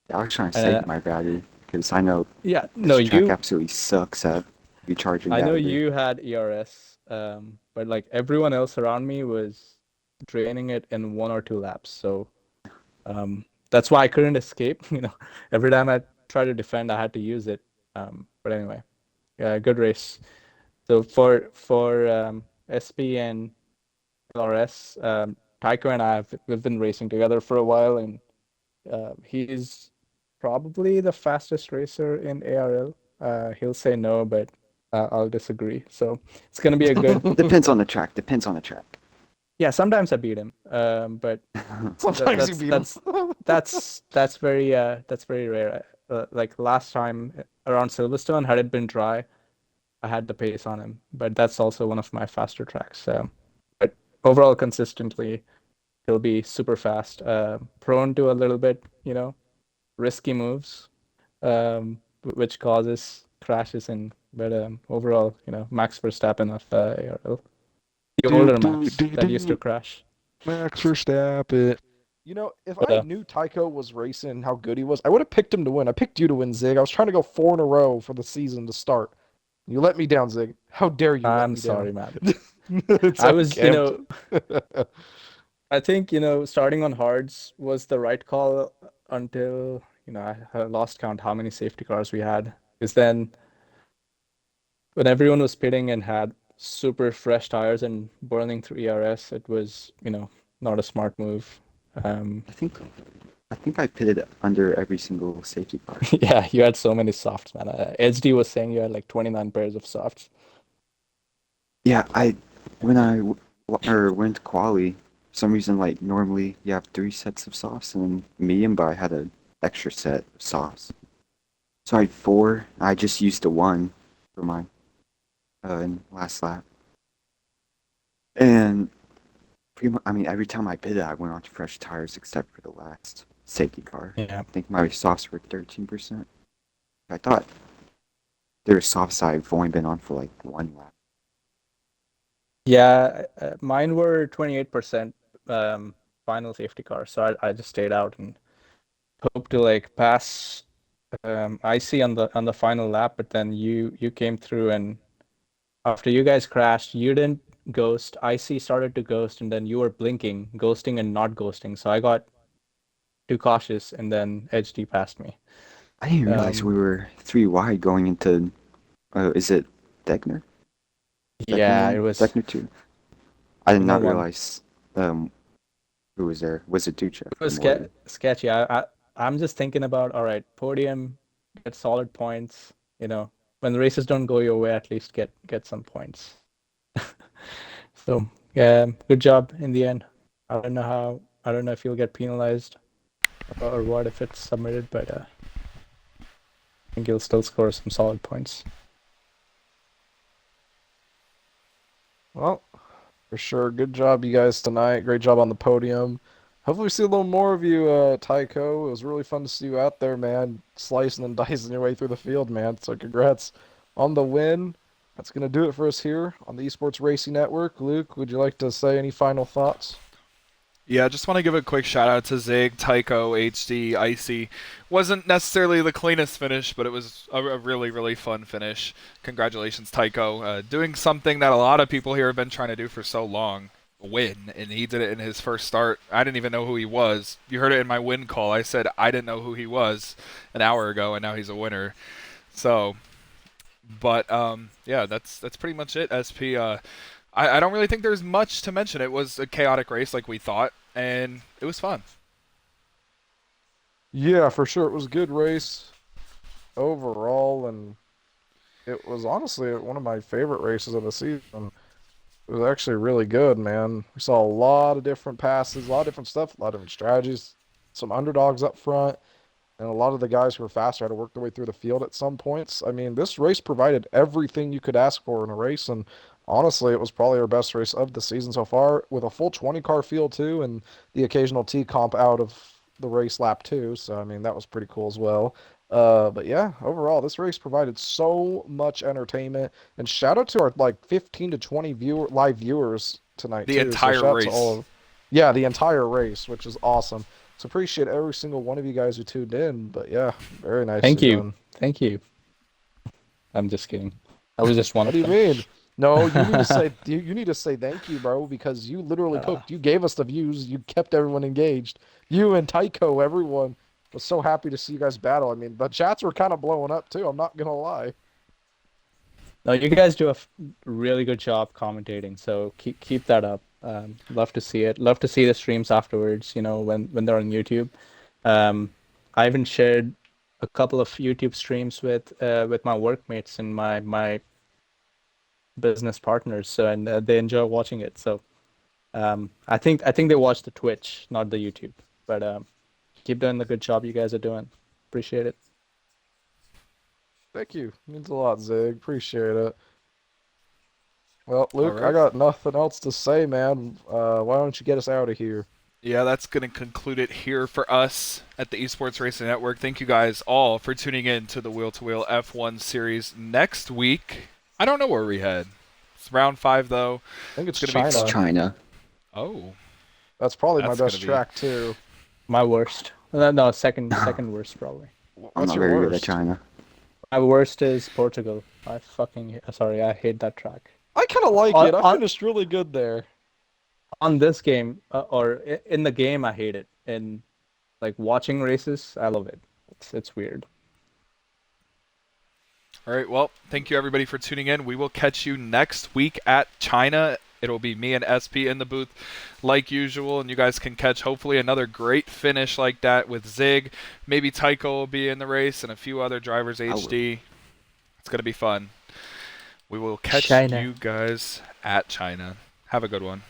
I was trying to And save my battery because I know yeah, no, this track you. absolutely sucks at recharging I know battery. you had ERS, but like everyone else around me was draining it in 1 or 2 laps. So that's why I couldn't escape. Every time I tried to defend, I had to use it. But anyway, yeah, good race. So for SP and LRS, Taiko and we've been racing together for a while, and he's probably the fastest racer in ARL. He'll say no, but I'll disagree. So it's gonna be a good. Depends on the track. Depends on the track. Yeah, sometimes I beat him, but Sometimes you that's beat him. that's very rare. Like last time around Silverstone, had it been dry, I had the pace on him, but that's also one of my faster tracks. But overall, consistently, he'll be super fast. Prone to a little bit, risky moves, which causes crashes but overall, Max Verstappen of ARL. The older Max that used to crash. Max Verstappen. If But I knew Tycho was racing how good he was, I would have picked him to win. I picked you to win, Zig. I was trying to go 4 in a row for the season to start. You let me down, Zig. How dare you let I'm me down? sorry, man. It's I was, okay. I think, starting on hards was the right call until, I lost count how many safety cars we had. Because then when everyone was pitting and had super fresh tires and burning through ERS, it was, not a smart move. I think I pitted under every single safety car. Yeah, you had so many softs, man. HD was saying you had like 29 pairs of softs. Yeah, when I went quali, for some reason like normally you have 3 sets of softs and then medium, but I had an extra set of softs. So I had 4. I just used the one for my in last lap. And pretty much, I mean, every time I pitted, I went on to fresh tires except for the last safety car. Yeah. I think my softs were 13%. I thought their softs I've only been on for like 1 lap. Yeah, mine were 28% final safety car, so I just stayed out and hoped to like pass IC on the final lap, but then you came through, and after you guys crashed, you didn't ghost. IC started to ghost, and then you were blinking, ghosting and not ghosting. So I got too cautious, and then HD passed me. I didn't realize we were 3 wide going into, is it Degner? Yeah, Degner it 1? was Degner 2? I did not no one. realize who was there. Was it Ducha? It was sketchy. I'm just thinking about, all right, podium, get solid points. When the races don't go your way, at least get some points. So yeah, good job in the end. I don't know if you'll get penalized or what if it's submitted, but I think you'll still score some solid points. Well, for sure. Good job, you guys, tonight. Great job on the podium. Hopefully, we see a little more of you, Tycho. It was really fun to see you out there, man, slicing and dicing your way through the field, man. So, congrats on the win. That's going to do it for us here on the Esports Racing Network. Luke, would you like to say any final thoughts? Yeah, just want to give a quick shout out to Zig, Tycho, HD, Icy. Wasn't necessarily the cleanest finish, but it was a really, really fun finish. Congratulations, Tycho. Doing something that a lot of people here have been trying to do for so long. win, and he did it in his first start. I didn't even know who he was. You heard it in my win call. I said I didn't know who he was an hour ago, and now he's a winner. So, but yeah, that's pretty much it. SP. I don't really think there's much to mention. It was a chaotic race like we thought, and it was fun. Yeah, for sure. It was a good race overall, and it was honestly one of my favorite races of the season. It was actually really good, man. We saw a lot of different passes, a lot of different stuff, a lot of different strategies, some underdogs up front, and a lot of the guys who were faster had to work their way through the field at some points. I mean, this race provided everything you could ask for in a race, and honestly, it was probably our best race of the season so far, with a full 20 car field too, and the occasional T comp out of the race lap too. So I mean, that was pretty cool as well. But yeah, overall, this race provided so much entertainment, and shout out to our like 15 to 20 live viewers tonight The too. So entire shout out to race. all of, yeah, the entire race, which is awesome. So appreciate every single one of you guys who tuned in. But yeah, very nicely Thank you. done. Thank you. I'm just kidding. I was just one What of do you them. mean? No, you need to say you need to say thank you, bro, because you literally Uh, cooked. You gave us the views. You kept everyone engaged. You and Tycho, everyone was so happy to see you guys battle. I mean, the chats were kind of blowing up too. I'm not gonna lie. no, you guys do a really good job commentating, so keep that up. Love to see it. Love to see the streams afterwards, when they're on YouTube. I even shared a couple of YouTube streams with my workmates and my business partners, so and they enjoy watching it. So I think they watch the Twitch, not the YouTube. But keep doing the good job you guys are doing. Appreciate it. Thank you. Means a lot, Zig. Appreciate it. Well, All Luke, I right. got nothing else to say, man. Why don't you get us out of here? Yeah, that's going to conclude it here for us at the Esports Racing Network. Thank you guys all for tuning in to the Wheel to Wheel F1 series. Next week, I don't know where we head. It's round 5 though. I think it's It's gonna be It's China. China. Oh, That's probably my that's gonna best be track too. My worst. No, second worst probably. I'm What's not your very good at worst? China. My worst is Portugal. Sorry, I hate that track. I kind of like On, it. I on, finished really good there. on this game, in the game, I hate it. In like watching races, I love it. It's weird. all right. Well, thank you everybody for tuning in. We will catch you next week at China. It'll be me and SP in the booth like usual, and you guys can catch hopefully another great finish like that with Zig. Maybe Tycho will be in the race and a few other drivers I will. HD. It's going to be fun. We will catch China. you guys at China. Have a good one.